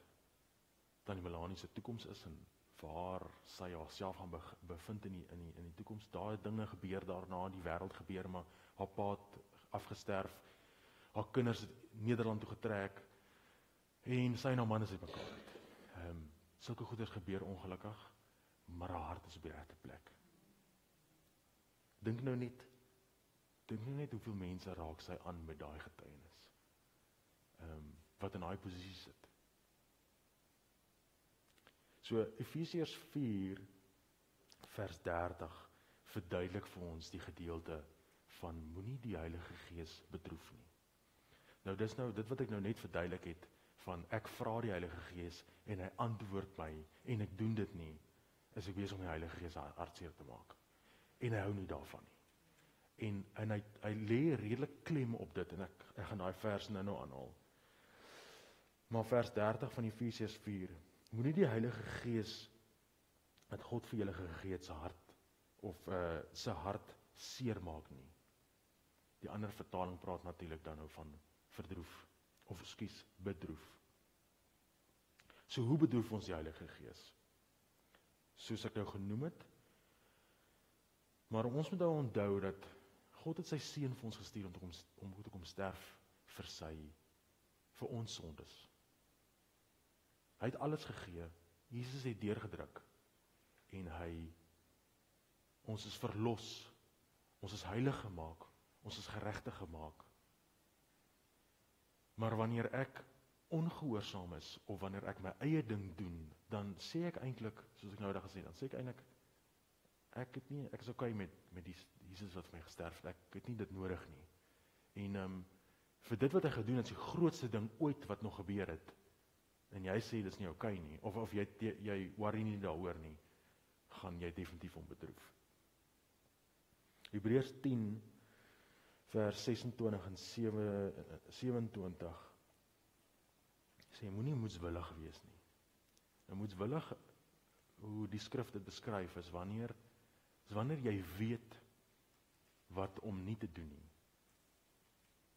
Speaker 1: Tannie Melanie se toekoms is en waar sy haarself gaan bevind in die toekoms. Daar dinge gebeur daarna, die wêreld gebeur, maar haar pa het afgesterf, haar kinders het Nederland toe getrek, en sy en haar man is uitmekaar uit. Sulke goeders gebeur ongelukkig, maar haar hart is op die regte plek. Dink nou net hoeveel mense raak sy aan met daai getuienis, wat in daai posisie sit. So Efesiërs 4 vers 30 verduidelik vir ons die gedeelte van moenie die Heilige Gees bedroef nie. Nou dit wat ek nou net verduidelik het, van ek vra die Heilige Gees en hy antwoord my en ek doen dit nie, is ek besig om die Heilige Gees hartseer te maak. En hy hou nie daarvan nie. En hy lê redelik klem op dit, en ek gaan daai vers nou aanhaal. Maar vers 30 van Efesiërs 4, moenie die Heilige Gees wat God vir julle gegee het sy hart seermaak nie. Die ander vertaling praat natuurlik dan nou van verdroef, bedroef. So hoe bedroef ons die Heilige Gees? Soos ek nou genoem het, maar ons moet nou onthou dat God het sy seun vir ons gestuur om te kom sterf vir ons sondes. Hy het alles gegee, Jesus het deurgedruk, en ons is verlos, ons is heilig gemaak, ons is geregtig gemaak. Maar wanneer ek ongehoorsaam is, of wanneer ek my eie ding doen, dan sê ek eintlik, soos ek nou gesê het, dan sê ek eintlik, ek is okay met die Jesus wat vir my gesterf het, ek het nie dit nodig nie. En vir dit wat hy gedoen het, is die grootste ding ooit wat nog gebeur het, en jy sê, dit is nie okay nie, of jy worry nie daaroor nie, gaan jy definitief onbedroef. Hebreërs 10 vers 26 en 27, sê, moenie moedswillig wees nie. Nou moedswillig, hoe die skrif dit beskryf, is wanneer jy weet wat om nie te doen nie,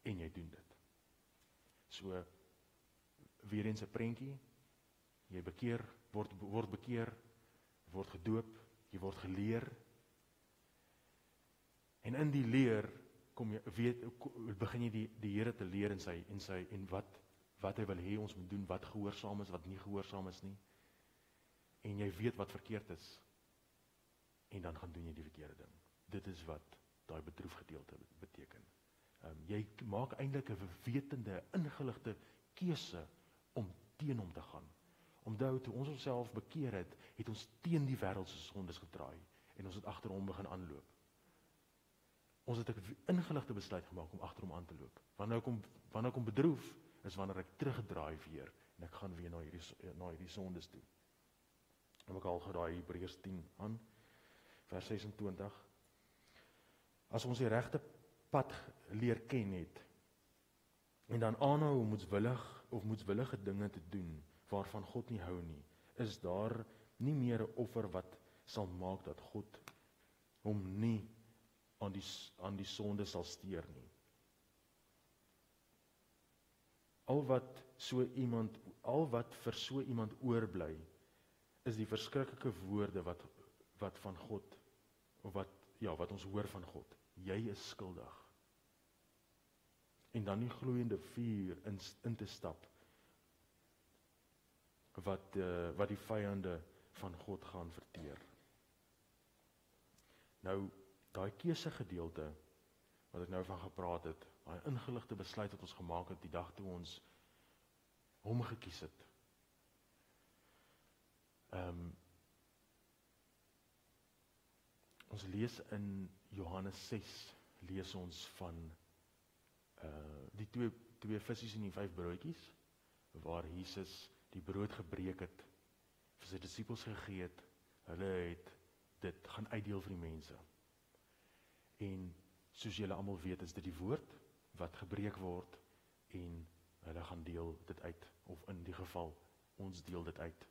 Speaker 1: en jy doen dit. So, weer eens 'n prentjie, jy word bekeer, word gedoop, jy word geleer, en in die leer, begin jy die Here te leer en wat hy wil hê ons moet doen, wat gehoorsaam is, wat nie gehoorsaam is nie, en jy weet wat verkeerd is, en dan gaan doen jy die verkeerde ding. Dit is wat daai bedroefgedeelte beteken. Jy maak eintlik 'n wetende, ingeligte keuse om teen hom te gaan. Onthou, toe ons onsself bekeer het ons teen die wêreld se sondes gedraai, en ons het agter hom begin aanloop. Ons het 'n ingeligte besluit gemaak om agter hom aan te loop. Wanneer ek hom bedroef, is wanneer ek terugdraai weer, en ek gaan weer na hierdie sondes toe. En ek al gedaai Hebreërs 10 aan, vers 26. As ons die regte pad leer ken het, en dan aanhou om moedswillige dinge te doen, waarvan God nie hou nie, is daar nie meer 'n offer wat sal maak dat God hom nie aan die sonde sal steur nie. Al wat vir so iemand oorbly, is die verskriklike woorde wat van God, of wat ons hoor van God. Jy is skuldig. En dan die gloeiende vuur in te stap, wat die vyande van God gaan verteer. Nou, daai keusegedeelte, wat ek nou van gepraat het, daai ingeligte besluit wat ons gemaak het, die dag toe ons hom gekies het. Ons lees in Johannes 6, lees ons van die twee visse en die 5 broodjies, waar Jesus die brood gebreek het, vir sy disippels gegee het, hulle het dit gaan uitdeel vir die mense. En soos julle almal weet, is dit die woord wat gebreek word, en hulle gaan deel dit uit, of in die geval, ons deel dit uit.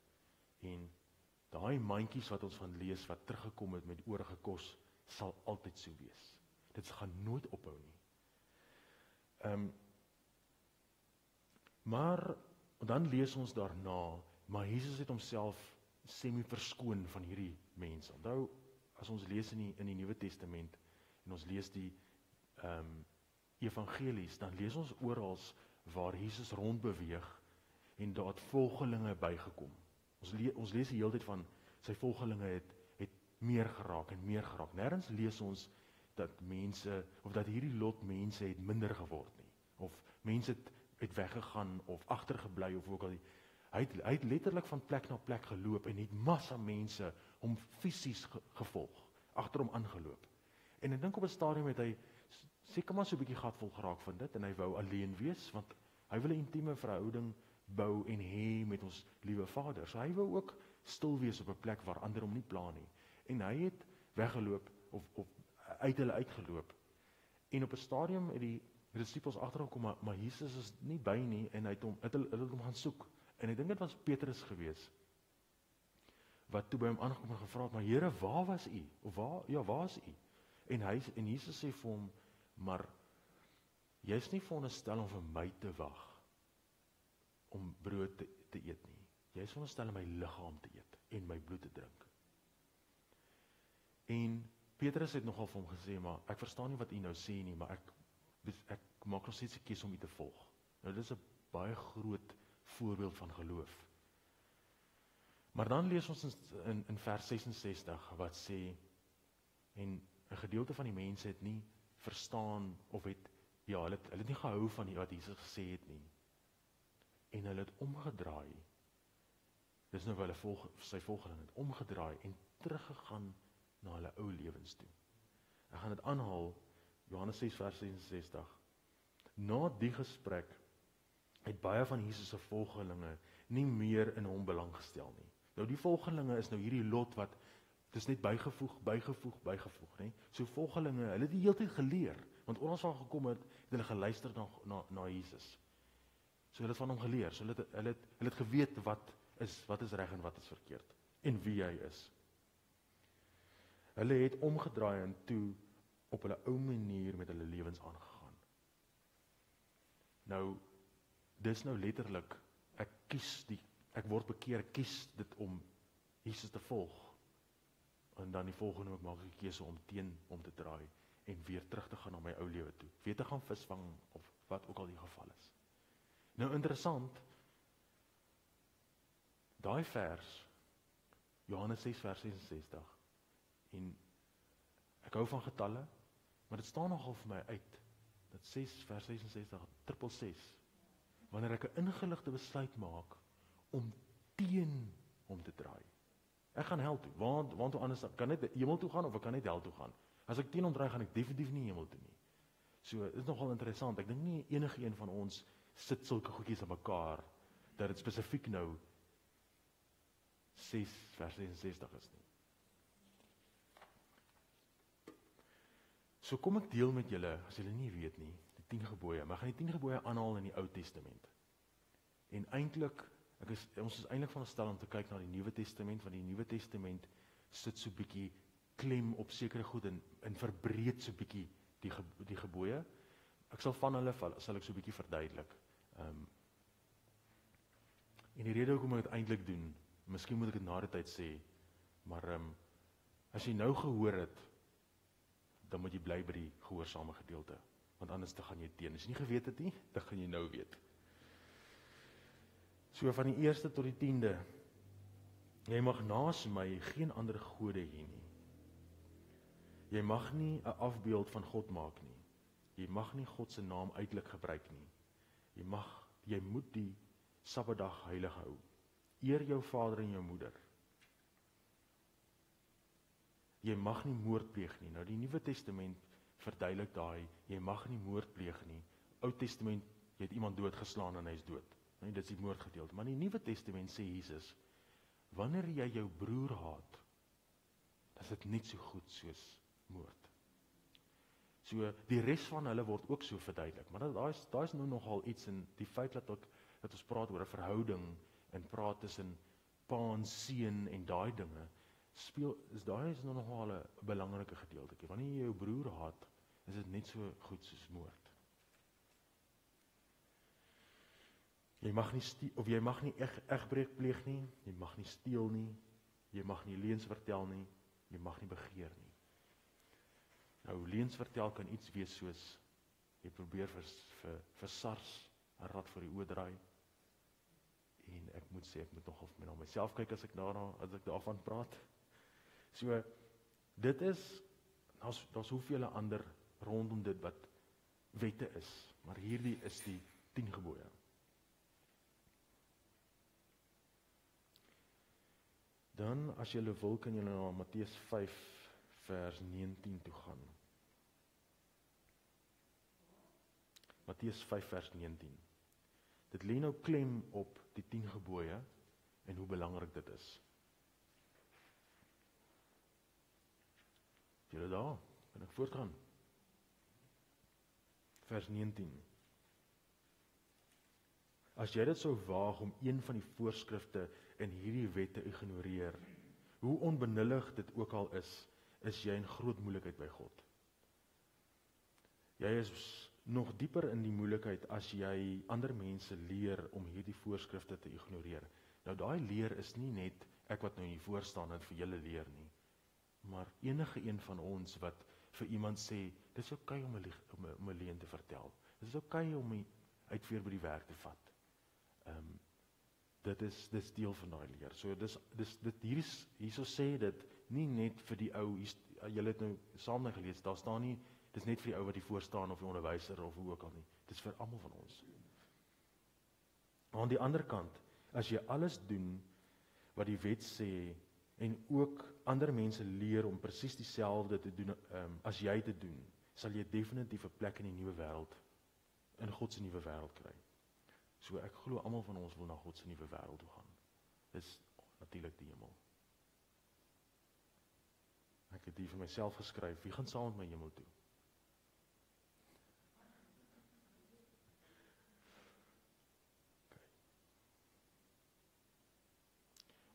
Speaker 1: En daai mandjies wat ons van lees, wat teruggekom het met oorige kos, sal altyd so wees. Dit gaan nooit ophou nie. Maar dan lees ons daarna, maar Jesus het homself semi-verskoon van hierdie mense. Onthou, as ons lees in die Nuwe Testament, en ons lees die evangelies, dan lees ons oral waar Jesus rondbeweeg, en daar het volgelinge bygekom. Ons lees die hele tyd van, sy volgelinge het meer geraak en meer geraak. Nêrens lees ons dat mense, of dat hierdie lot mense het minder geword nie, of mense het weggegaan, of agtergebly, of ook al. Hy het letterlik van plek na plek geloop, en het massa mense hom fisies gevolg, agter hom aangeloop. En ek dink op 'n stadium het hy seker maar so 'n bietjie gatvol geraak van dit, en hy wou alleen wees, want hy wil 'n intieme verhouding bou en hê met ons liewe Vader. So hy wou ook stil wees op 'n plek waar ander hom nie pla nie. En hy het weggeloop, of uit hulle uitgeloop. En op 'n stadium het die disippels agtergekom, maar Jesus is nie by nie, en hulle het hom gaan soek. En ek dink dit was Petrus gewees, wat toe by hom aangekom en gevra het, maar Here, waar was u? Of waar is u? En Jesus sê vir hom, maar jy is nie veronderstel om vir my te wag, om brood te eet nie. Jy is veronderstel om my liggaam te eet, en my bloed te drink. En Petrus het nogal vir hom gesê, maar ek verstaan nie wat u nou sê nie, maar ek maak nog steeds 'n keuse om u te volg. Nou, dit is 'n baie groot voorbeeld van geloof. Maar dan lees ons in vers 66, wat sê, en 'n gedeelte van die mense het nie verstaan, of hulle het nie gehou van wat Jesus gesê het nie. En hulle het omgedraai. Dis nou wel sy volgelinge het omgedraai, en teruggegaan na hulle ou lewens toe. Ek gaan dit aanhaal, Johannes 6 vers 66. Na die gesprek het baie van Jesus se volgelinge nie meer in hom belang gestel nie. Nou die volgelinge is nou hierdie lot wat, dis net bygevoeg, nee. So volgelinge, hulle het die hele tyd geleer, Want oral waar gekom het hulle geluister na Jesus. So hulle het van hom geleer, so hulle het geweet wat is reg en wat is verkeerd, en wie hy is. Hulle het omgedraai en toe op hulle ou manier met hulle lewens aangegaan. Nou, dis nou letterlik, ek word bekeer, ek kies dit om Jesus te volg, en dan die volgende ook maak ek 'n keuse om te draai, en weer terug te gaan na my ou lewe toe, weer te gaan visvang, of wat ook al die geval is. Nou interessant, daai vers, Johannes 6 vers 66, en ek hou van getalle, maar dit staan nogal vir my uit, dat 6 vers 66, 666, wanneer ek 'n ingeligte besluit maak, om teen hom te draai. Ek gaan hel toe, want anders, kan net hemel toe gaan, of ek kan net hel toe gaan. As ek teen hom draai, gaan ek definitief nie hemel toe nie. So, dit is nogal interessant, ek dink nie enige een van ons sit sulke goedjies aan mekaar, dat het spesifiek nou 6 vers 66 is nie. So kom ek deel met julle, as julle nie weet nie, die 10 gebooie, maar ek gaan die 10 gebooie aanhaal in die Ou Testament. En eintlik, ons is eintlik van gestel om te kyk na die Nuwe Testament, want die Nuwe Testament sit so bietjie klem op sekere goed en verbreed so bietjie die gebooie. Ek sal van hulle sal ek so bietjie verduidelik. En die rede hoekom ek dit eintlik doen, miskien moet ek dit na die tyd sê, maar as jy nou gehoor het, dan moet jy bly by die gehoorsame gedeelte, want anders dan gaan jy teen. As jy nie geweet het nie, dan gaan jy nou weet. So van die 1ste tot die 10de, jy mag naas my geen ander gode hê nie. Jy mag nie 'n afbeeld van God maak nie. Jy mag nie God se naam uitelik gebruik nie. Jy moet die Sabbatdag heilig hou. Eer jou vader en jou moeder. Jy mag nie moord pleeg nie. Nou die Nuwe Testament verduidelik daai, jy mag nie moord pleeg nie. Ou Testament, jy het iemand doodgeslaan en hy is dood. Nee, dit is die moordgedeelte. Maar in die Nuwe Testament sê Jesus, wanneer jy jou broer haat, is dit net so goed soos moord. So, die res van hulle word ook so verduidelik. Maar daar is nou nogal iets in die feit dat ons praat oor 'n verhouding en praat tussen pa en seun en daai dinge, daai is nou nogal 'n belangrike gedeeltjie. Wanneer jy jou broer haat, is dit net so goed soos moord. Jy mag nie egbreek pleeg nie, jy mag nie steel nie, jy mag nie leuns vertel nie, jy mag nie begeer nie. Nou, leuns vertel kan iets wees soos, jy probeer vir SARS 'n rad vir die oë draai, en ek moet sê, ek moet nog na myself kyk as ek daarvan praat. So, dit is, daar's hoeveel ander rondom dit wat wette is, maar hierdie is die 10 gebooie. Dan, as julle wil, kan julle na Matteus 5 vers 19 toe gaan. Matteus 5 vers 19. Dit lê nou klem op die 10 gebooie en hoe belangrik dit is. Is julle daar? Kan ek voortgaan? Vers 19. As jy dit sou waag om een van die voorskrifte in hierdie wette ignoreer, hoe onbenullig dit ook al is jy in groot moeilikheid by God. Jy is nog dieper in die moeilikheid as jy ander mense leer om hierdie voorskrifte te ignoreer. Nou daai leer is nie net ek wat nou hier voor staan en vir julle leer nie, maar enige een van ons wat vir iemand sê, dit is oukei om 'n leuen te vertel. Dit is oukei om my uitveer by die werk te vat. Dit is deel van daai leer. So hierso sê dit nie net vir die ou, julle het nou saam nou gelees, daar staan nie, dit is net vir die ou wat die voorstaan of die onderwyser of hoe ook al nie. Dit is vir almal van ons. Aan die ander kant, as jy alles doen wat die wet sê en ook ander mense leer om presies dieselfde te doen as jy te doen, sal jy definitief 'n plek in die nuwe wêreld, in God se nuwe wêreld kry. So ek glo almal van ons wil na God se nuwe wêreld toe gaan. Dis natuurlik die hemel. Ek het hier vir myself geskryf, wie gaan saam met my hemel toe?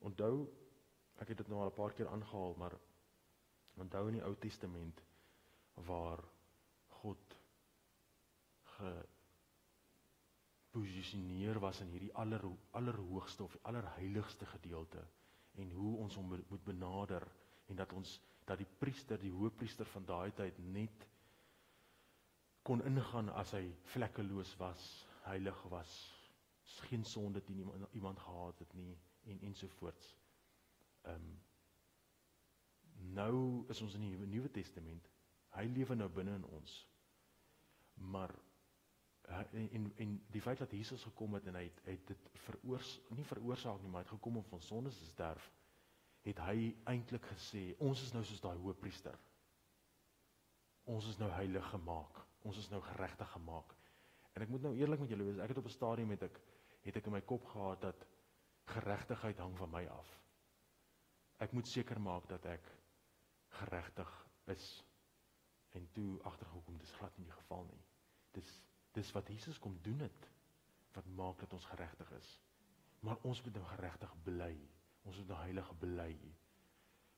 Speaker 1: Onthou, ek het dit nou al 'n paar keer aangehaal, maar onthou in die Ou Testament waar God geposisioneer was in hierdie allerhoogste of allerheiligste gedeelte en hoe ons hom moet benader en dat die priester, die hoëpriester van daai tyd net kon ingaan as hy vlekkeloos was, heilig was, geen sonde teen iemand gehad het nie en ensovoorts. Nou is ons in die Nuwe Testament, hy lewe nou binne in ons, maar en die feit dat Jesus gekom het en hy het dit nie veroorsaak nie, maar hy het gekom om van sondes te sterf, het hy eintlik gesê, ons is nou soos daai hoëpriester. Ons is nou heilig gemaak. Ons is nou geregtig gemaak. En ek moet nou eerlik met julle wees, ek het op 'n stadium het ek in my kop gehad dat geregtigheid hang van my af. Ek moet seker maak dat ek geregtig is. En toe agtergekom, dis glad nie die geval nie. Dis wat Jesus kom doen het, wat maak dat ons geregtig is. Maar ons moet nou geregtig bly. Ons moet nou heilig bly.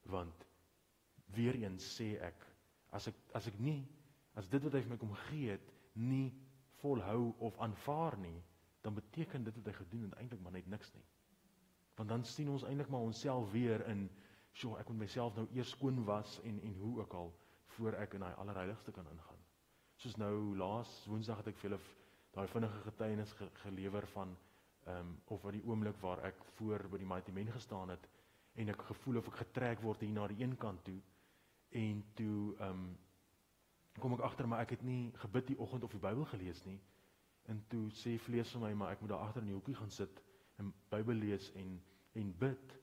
Speaker 1: Want weer eens sê ek, as dit wat hy vir my kom gee het, nie volhou of aanvaar nie, dan beteken dit wat hy gedoen het eintlik maar net niks nie. Want dan sien ons eintlik maar onsself weer in, ek moet myself nou eers skoon was en hoe ook al, voor ek in daai allerheiligste kan ingaan. Soos nou laas Woensdag het ek vir julle daai vinnige getuienis gelewer van of wat die oomblik waar ek voor by die Mighty Men gestaan het en ek gevoel of ek getrek word hier na die een kant toe en toe kom ek agter maar ek het nie gebid die oggend of die Bybel gelees nie en toe sê vlees vir my maar ek moet daar agter in die hoekie gaan sit en Bybel lees en bid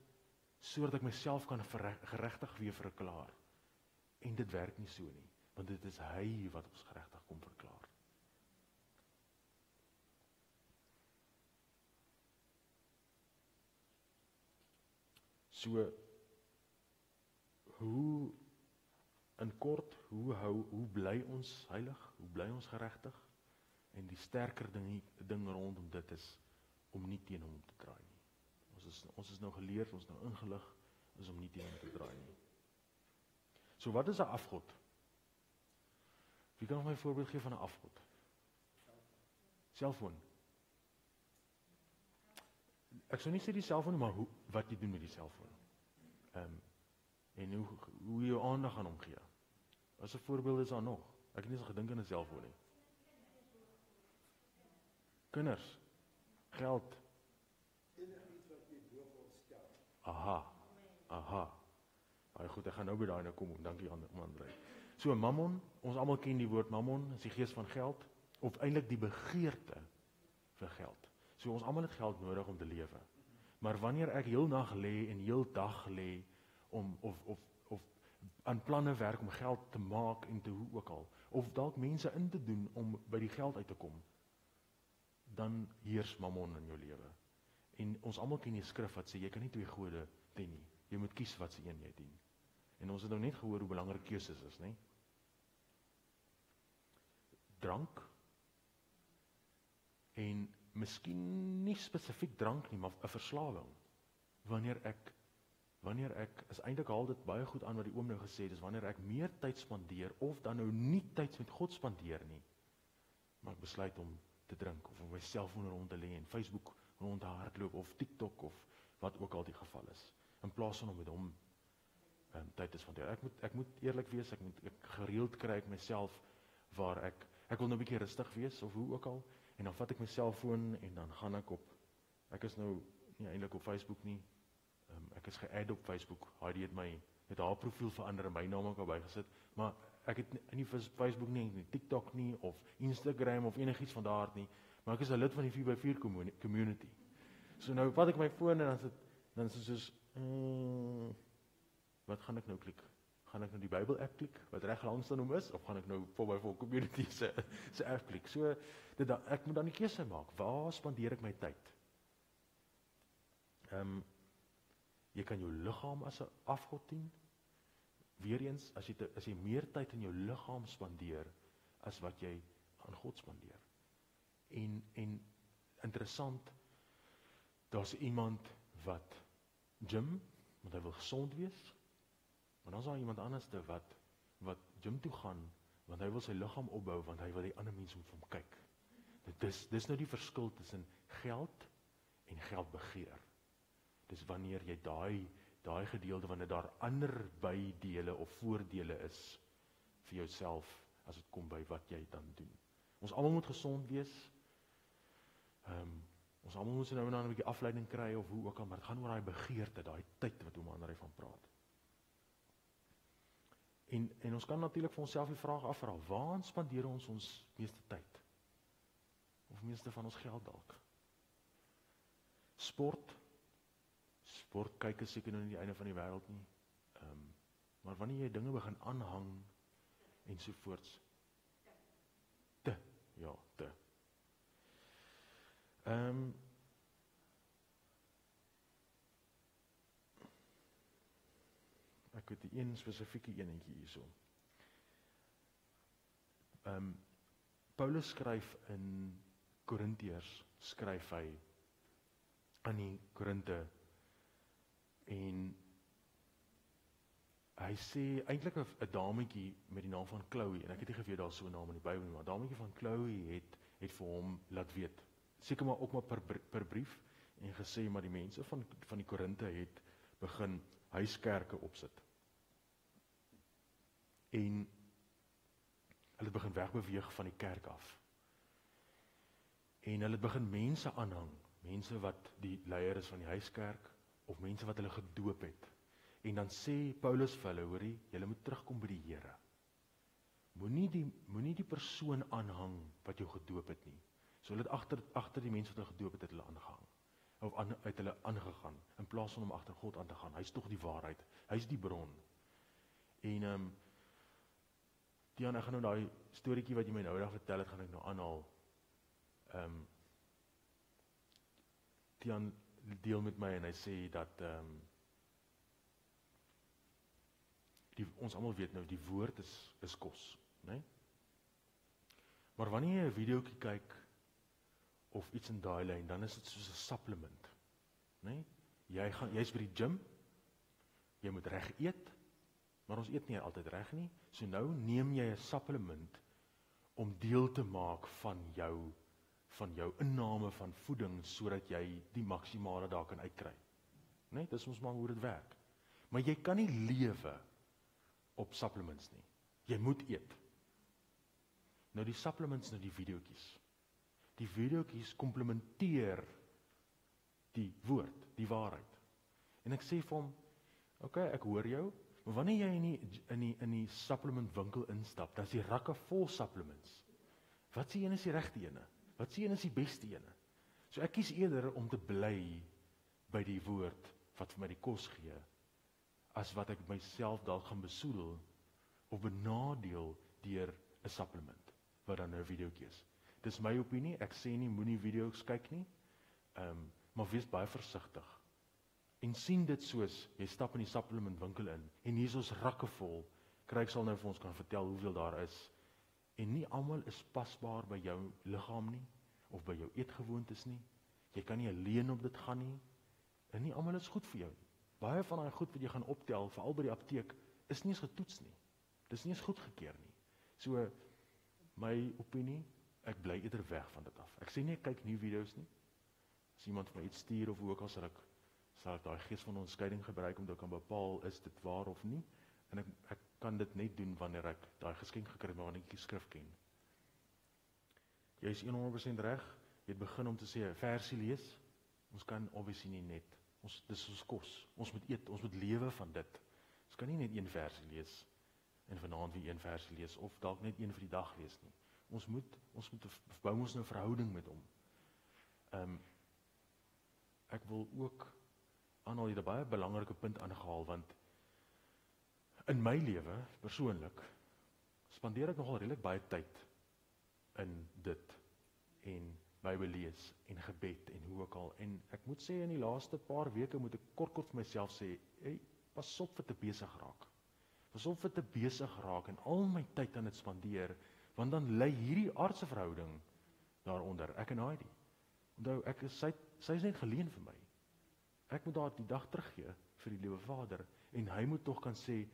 Speaker 1: sodat ek myself kan geregtig weer verklaar. En dit werk nie so nie, want dit is hy wat ons geregtig kom verklaar. So, in kort, hoe bly ons heilig? Hoe bly ons geregtig? En die sterker ding rondom dit is om nie teen hom te draai nie. Ons is nou geleerd, ons is nou ingelig, is om nie teen hom te draai nie. So wat is 'n afgod? Wie kan my 'n voorbeeld gee van 'n afgod? Selfoon. Ek sou nie sê die selfoon, maar wat jy doen met die selfoon. En hoe jy jou aandag aan hom gee. As 'n voorbeeld is daar nog. Ek het nie eens gedink aan 'n selfoon nie. Kinders, geld.
Speaker 2: Enigiets wat jy bo God stel.
Speaker 1: Aha. Baie goed, ek gaan nou by daai nou kom. Dankie aan Andrei. So mammon, ons almal ken die woord mammon, is die gees van geld of eintlik die begeerte vir geld. So ons almal het geld nodig om te lewe. Maar wanneer ek heel nag lê en heel dag lê om of aan planne werk om geld te maak en te hoe ook al, of dalk mense in te doen om by die geld uit te kom, dan heers mammon in jou lewe. En ons almal ken die skrif wat sê jy kan nie twee gode dien nie. Jy moet kies wat se een jy dien. En ons het nou net gehoor hoe belangrik keuses is, né? Drank. En miskien nie spesifiek drank nie, maar 'n verslawing. Wanneer ek is eintlik haal dit baie goed aan wat die oom nou gesê het, dis wanneer ek meer tyd spandeer of dan nou nie tyd met God spandeer nie, maar ek besluit om te drink of om my selfoon rond te lê en Facebook rond te hardloop of TikTok of wat ook al die geval is, in plaas van om met hom tyd te spandeer. Ek moet eerlik wees, ek gereeld kry ek myself waar ek wil nou 'n bietjie rustig wees of hoe ook al, en dan vat ek my selfoon en dan gaan ek is nou nie eintlik op Facebook nie, ek is ge-add op Facebook, Heidi het haar profiel verander en my naam ook al bygesit, maar ek het nie Facebook nie, TikTok nie, of Instagram of enigiets van daardie nie, maar ek is 'n lid van die 4x4 community. So nou vat ek my foon en dan is dit soos, wat gaan ek nou klik? Gaan ek nou die Bybel app klik, wat reg langs aan hom is, of gaan ek nou vir community se app klik? So, ek moet dan die keuse maak, waar spandeer ek my tyd? Jy kan jou liggaam as 'n afgod dien. Weereens, as jy meer tyd in jou liggaam spandeer, as wat jy aan God spandeer. En interessant, daar's iemand wat gym, want hy wil gesond wees, maar dan is daar iemand anders wat gym toe gaan, want hy wil sy liggaam opbou, want hy wil die ander mense moet vir hom kyk. Dis nou die verskil tussen geld en geldbegeer. Dis wanneer jy daai gedeelte, wanneer daar ander bydele of voordele is vir jouself, as dit kom by wat jy dan doen. Ons almal moet gesond wees, ons almal moet nou en dan 'n bietjie afleiding kry, of hoe ook al, maar het gaan oor daai begeerte, daai tyd wat oom André van praat. En ons kan natuurlik vir onsself die vraag afvra, waar spandeer ons meeste tyd? Of meeste van ons geld dalk? Sport kyk is seker nou nie die einde van die wêreld nie. Maar wanneer jy dinge begin aanhang ensovoorts, te. Ek het die een spesifieke enetjie hierso. Paulus skryf in Korintiërs, skryf hy aan die Korinte, en hy sê eintlik 'n dametjie met die naam van Chloe, en ek het nie geweet daar so 'n naam in die Bybel nie, maar 'n dametjie van Chloe het vir hom laat weet, seker maar ook maar per brief, en gesê, maar die mense van die Korinte het begin huiskerke opsit. En hulle het begin wegbeweeg van die kerk af. En hulle het begin mense aanhang, mense wat die leier is van die huiskerk, of mense wat hulle gedoop het. En dan sê Paulus vir hulle, hoorie, julle moet terugkom by die Here. Moenie die persoon aanhang wat jou gedoop het nie. So hulle het agter die mense wat hulle gedoop het hulle aangehang. Of uit hulle aangegaan, in plaas van om agter God aan te gaan. Hy's tog die waarheid, hy's die bron. En Tiaan, ek gaan nou daai storieetjie wat jy my nou dag vertel het, gaan ek nou aanhaal. Tiaan deel met my en hy sê dat ons almal weet nou, die woord is kos, né? Maar wanneer jy 'n videoetjie kyk of iets in daai lyn, dan is dit soos 'n supplement, né? Jy's by die gym, jy moet reg eet, maar ons eet nie altyd reg nie. So nou neem jy 'n supplement om deel te maak van jou inname van voeding, sodat jy die maksimale daar kan uitkry. Nee, dis ons maar hoe dit werk. Maar jy kan nie lewe op supplements nie. Jy moet eet. Nou die supplements, nou die videoetjies. Die videoetjies komplementeer die woord, die waarheid. En ek sê vir hom, okay, ek hoor jou, maar wanneer jy in die supplement winkel instap, dan is die rakke vol supplements. Wat sê een is die regte ene? Wat sê een is die beste ene? So ek kies eerder om te bly by die woord wat vir my die kos gee, as wat ek myself dalk gaan besoedel of benadeel deur 'n supplement, wat dan nou 'n videoetjie is. Dis my opinie, ek sê nie moenie video's kyk nie, maar wees baie versigtig. En sien dit soos, jy stap in die supplement winkel in, en hier is ons rakke vol, Craig sal nou vir ons kan vertel hoeveel daar is, en nie almal is pasbaar by jou liggaam nie, of by jou eetgewoontes nie. Jy kan nie alleen op dit gaan nie, en nie almal is goed vir jou nie. Baie van daai goed wat jy gaan optel, veral by die apteek, is nie eens getoets nie. Dis nie eens goedgekeur nie. So, my opinie, ek bly eerder weg van dit af. Ek sê nie, ek kyk nie video's nie. As iemand vir my iets stuur of hoe ook al, sal ek daai gees van onderskeiding gebruik om te kan bepaal, is dit waar of nie. En ek kan dit net doen wanneer ek daai geskenk gekry het, maar wanneer ek die skrif ken. Jy is 100% reg. Jy het begin om te sê 'n versie lees. Ons kan obviously nie net. Dis ons kos. Ons moet eet, ons moet lewe van dit. Ons kan nie net een versie lees en vanaand weer een versie lees of dalk net een vir die dag lees nie. Ons moet bou ons nou 'n verhouding met hom. Ek wil ook aanhaal hier 'n baie belangrike punt aangehaal, want in my lewe persoonlik spandeer ek nogal redelik baie tyd in dit en Bybel lees en gebed en hoe ook al. En ek moet sê in die laaste paar weke moet ek kort vir myself sê, hey, pas op vir te besig raak. Pas op vir te besig raak en al my tyd aan dit spandeer, want dan lê hierdie aardse verhouding daaronder, ek en Heidi. Onthou, sy is net geleen vir my. ek moet daar die dag teruggee vir die liewe Vader, en hy moet tog kan sê,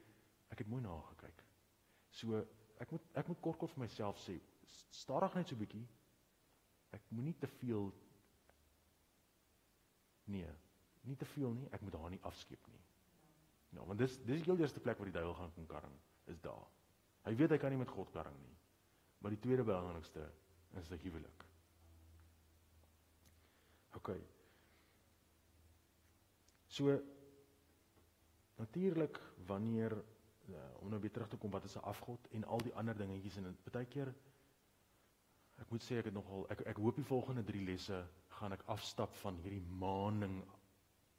Speaker 1: ek het mooi nagekyk. So, ek moet kort vir myself sê, stadig net so 'n bietjie, ek moet nie te veel, nee, nie te veel nie, ek moet daar nie afskeep nie. Ja, want dis die heel eerste plek waar die duiwel gaan kon karring, is daar. Hy weet hy kan nie met God karring nie, maar die tweede belangrikste is die huwelik. OK. So, natuurlik, wanneer, om nou weer terug te kom, wat is 'n afgod, en al die ander dingetjies, en baie keer, ek moet sê, ek hoop die volgende 3 lesse, gaan ek afstap van hierdie maning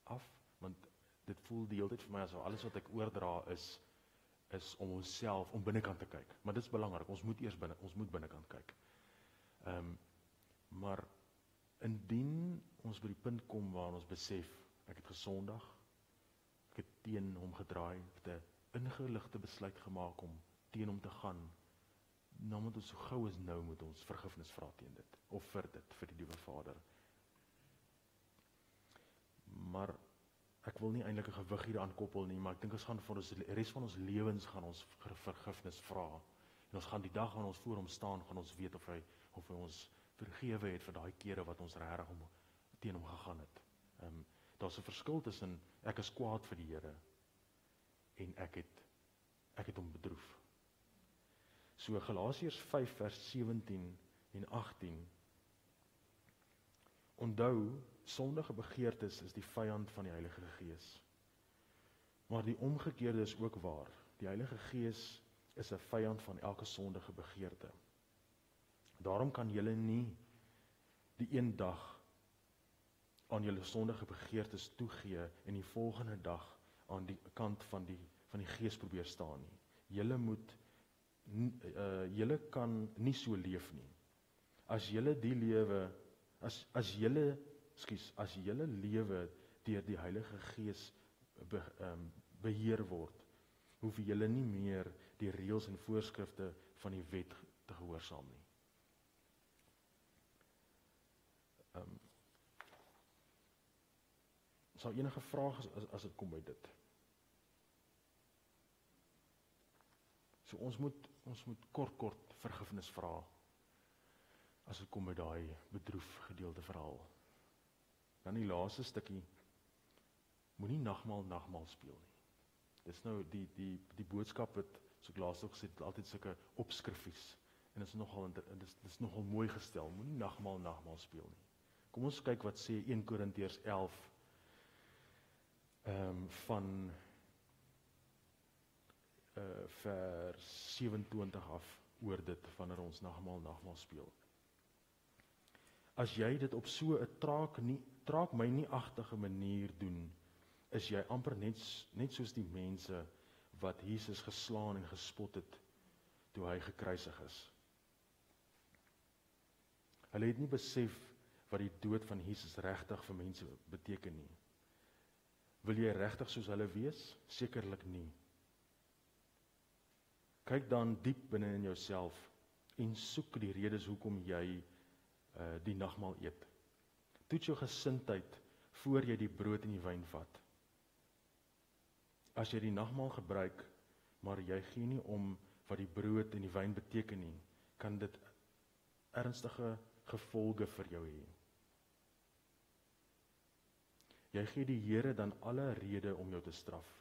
Speaker 1: af, want dit voel die hele tyd vir my asof alles wat ek oordra is om onsself, om binnekant te kyk, maar dit is belangrik, ons moet binnekant kyk. Maar, indien ons by die punt kom waar ons besef, ek het gesondig, ek het teen hom gedraai, het 'n ingeligte besluit gemaak om teen hom te gaan, dan moet ons so gou as nou moet ons vergifnis vra teen dit, of vir die liewe Vader. Maar ek wil nie eintlik 'n gewig hier aan koppel nie, maar ek dink ons gaan vir ons res van ons lewens gaan ons vergifnis vra. En ons gaan die dag wanneer ons voor hom staan, gaan ons weet of hy ons vergewe het vir daai kere wat ons regtig teen hom gegaan het. Daar's 'n verskil tussen ek is kwaad vir die Here en ek het hom bedroef. So Galasiërs 5 vers 17 en 18. Onthou, sondige begeertes is die vyand van die Heilige Gees. Maar die omgekeerde is ook waar. Die Heilige Gees is 'n vyand van elke sondige begeerte. Daarom kan julle nie die een dag aan julle sondige begeertes toegee en die volgende dag aan die kant van die Gees probeer staan nie. Julle kan nie so leef nie. As julle lewe deur die Heilige Gees beheer word, hoef julle nie meer die reëls en voorskrifte van die wet te gehoorsaam nie. Sal enige vrae as dit kom by dit? So ons moet kort vergifnis vra as dit kom by daai bedroef gedeelte verhaal. Dan die laaste stukkie, moenie nagmaal speel nie. Dis nou die boodskap wat, so ek laas ook gesê, altyd sulke opskrifies, en dit is nogal mooi gestel, moenie nagmaal speel nie. Kom ons kyk wat sê 1 Korintiërs 11, van vers 27 af, oor dit, wanneer ons nagmaal speel. As jy dit op so 'n traak my nie agtige manier doen, is jy amper net soos die mense wat Jesus geslaan en gespot het toe hy gekruisig is. Hulle het nie besef wat die dood van Jesus regtig vir mense beteken nie. Wil jy regtig soos hulle wees? Sekerlik nie. Kyk dan diep binne in jouself en soek die redes hoekom jy die nagmaal eet. Toets jou gesindheid voor jy die brood en die wyn vat. As jy die nagmaal gebruik, maar jy gee nie om wat die brood en die wyn beteken nie, kan dit ernstige gevolge vir jou hê. Jy gee die Here dan alle rede om jou te straf.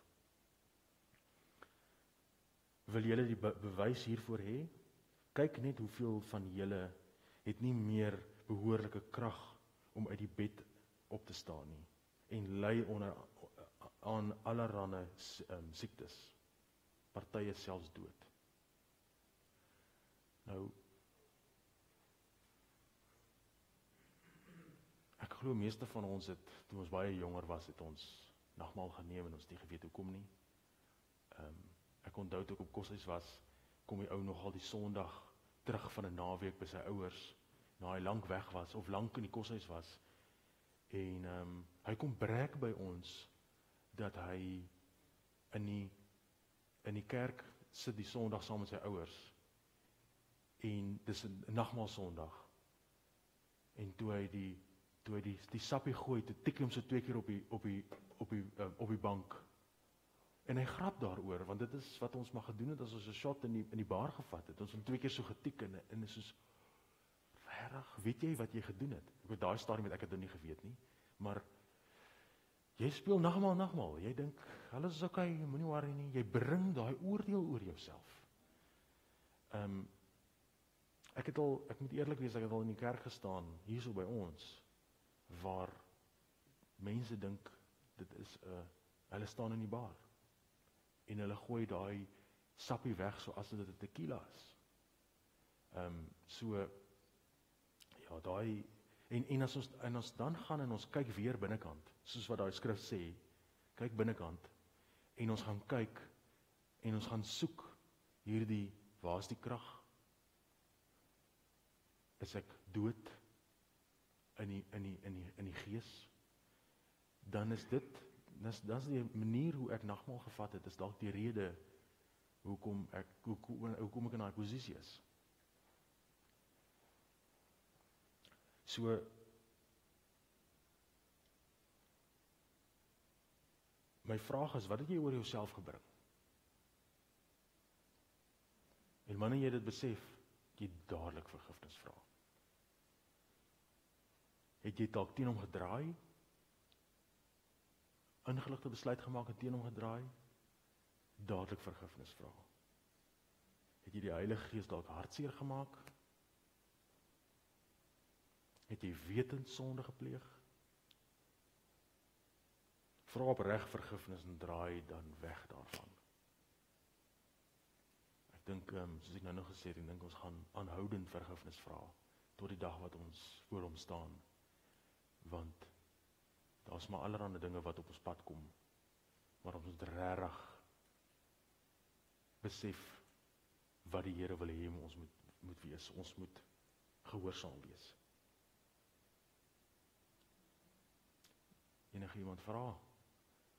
Speaker 1: Wil julle die bewys hiervoor hê? Kyk net hoeveel van julle het nie meer behoorlike krag om uit die bed op te staan nie, en ly aan allerlei siektes, partye selfs dood. Nou, ek glo meeste van ons het, toe ons baie jonger was, het ons nagmaal geneem en ons nie geweet hoekom nie. Ek onthou toe ek op koshuis was, kom die ou nogal die Sondag terug van 'n naweek by sy ouers, na hy lank weg was, of lank in die koshuis was, en hy kom breek by ons, dat hy in die kerk sit die Sondag saam met sy ouers, en dis 'n nagmaal Sondag, en toe hy toe hy die sappie gooi, toe tik hy hom so 2 keer op die bank. En hy grap daaroor, want dit is wat ons maar gedoen het as ons 'n shot in die bar gevat het. Ons hom 2 keer so getik en is soos, regtig, weet jy wat jy gedoen het? Ek weet daai stadium het ek dit nie geweet nie, maar jy speel nagmaal. Jy dink, alles is okay, moenie worry nie. Jy bring daai oordeel oor jouself. Ek moet eerlik wees, ek het al in die kerk gestaan, hierso by ons, waar mense dink, dit is hulle staan in die bar, en hulle gooi daai sappie weg, so as dit 'n tequila is. Ja, daai, en as ons dan gaan en ons kyk weer binnekant, soos wat daai skrif sê, kyk binnekant, en ons gaan kyk, en ons gaan soek, hierdie, waar is die krag? Is ek dood in die gees? Dan is dit, dis die manier hoe ek nagmaal gevat het, is dalk die rede hoekom ek in daai posisie is. So, my vraag is, wat het jy oor jouself gebring? En wanneer jy dit besef, jy dadelik vergifnis vra. Het jy dalk teen hom gedraai? Ingeligte besluit gemaak en teen hom gedraai? Dadelik vergifnis vra. Het jy die Heilige Gees dalk hartseer gemaak? Het jy wetend sonde gepleeg? Vra opreg vergifnis en draai dan weg daarvan. Ek dink, soos ek nou nog gesê het, ek dink ons gaan aanhoudend vergifnis vra, tot die dag wat ons voor hom staan. Want daar's maar allerhande dinge wat op ons pad kom, maar ons moet regtig besef wat die Here wil hê ons moet wees. Ons moet gehoorsaam wees. Enige iemand vra?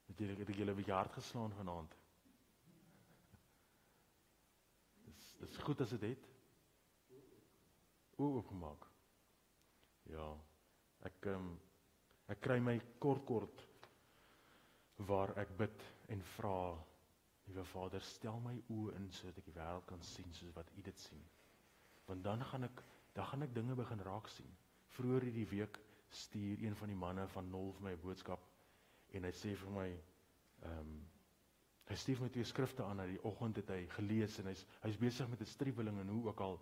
Speaker 1: Het julle 'n bietjie hard geslaan vanaand? Dis goed as dit het. Oopgemaak. Ja, ek kry my kort waar ek bid en vra, Liewe Vader, stel my oë in sodat ek die wêreld kan sien soos wat U dit sien. Want dan gaan ek dinge begin raak sien. Vroeër hierdie week stuur een van die manne van Nol vir my 'n boodskap en hy sê vir my, hy stuur my 2 skrifte aan, die oggend het hy gelees en hy's besig met 'n striweling en hoe ook al,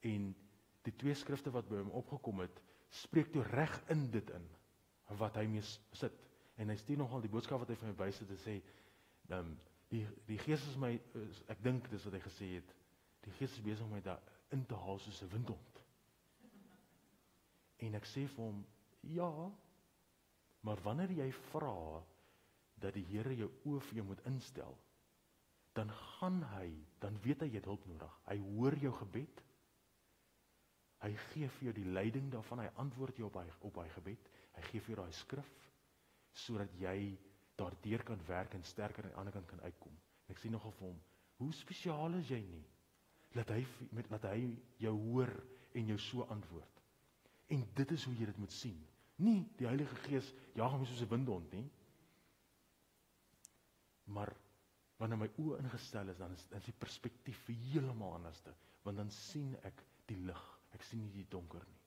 Speaker 1: en die 2 skrifte wat by hom opgekom het, spreek toe reg in dit in, wat hy mee sit. En hy stuur nogal die boodskap wat hy vir my wys het, te sê, die Gees is my, ek dink dis wat hy gesê het, die Gees is besig om my daar in te haal soos 'n windhond. En ek sê vir hom, ja, maar wanneer jy vra dat die Here jou oë vir jou moet instel, dan weet hy jy het hulp nodig. Hy hoor jou gebed, hy gee vir jou die leiding daarvan, hy antwoord jou op hy gebed, hy gee vir jou daai skrif, sodat jy daardeur kan werk en sterker aan die ander kant kan uitkom. En ek sê nogal vir hom, hoe spesiaal is jy nie? Laat hy jou hoor en jou so antwoord. En dit is hoe jy dit moet sien. Nie die Heilige Gees jaag my soos 'n windhond nie. Maar wanneer my oë ingestel is, dan is die perspektief heeltemal anderste, want dan sien ek die lig. Ek sien nie die donker nie.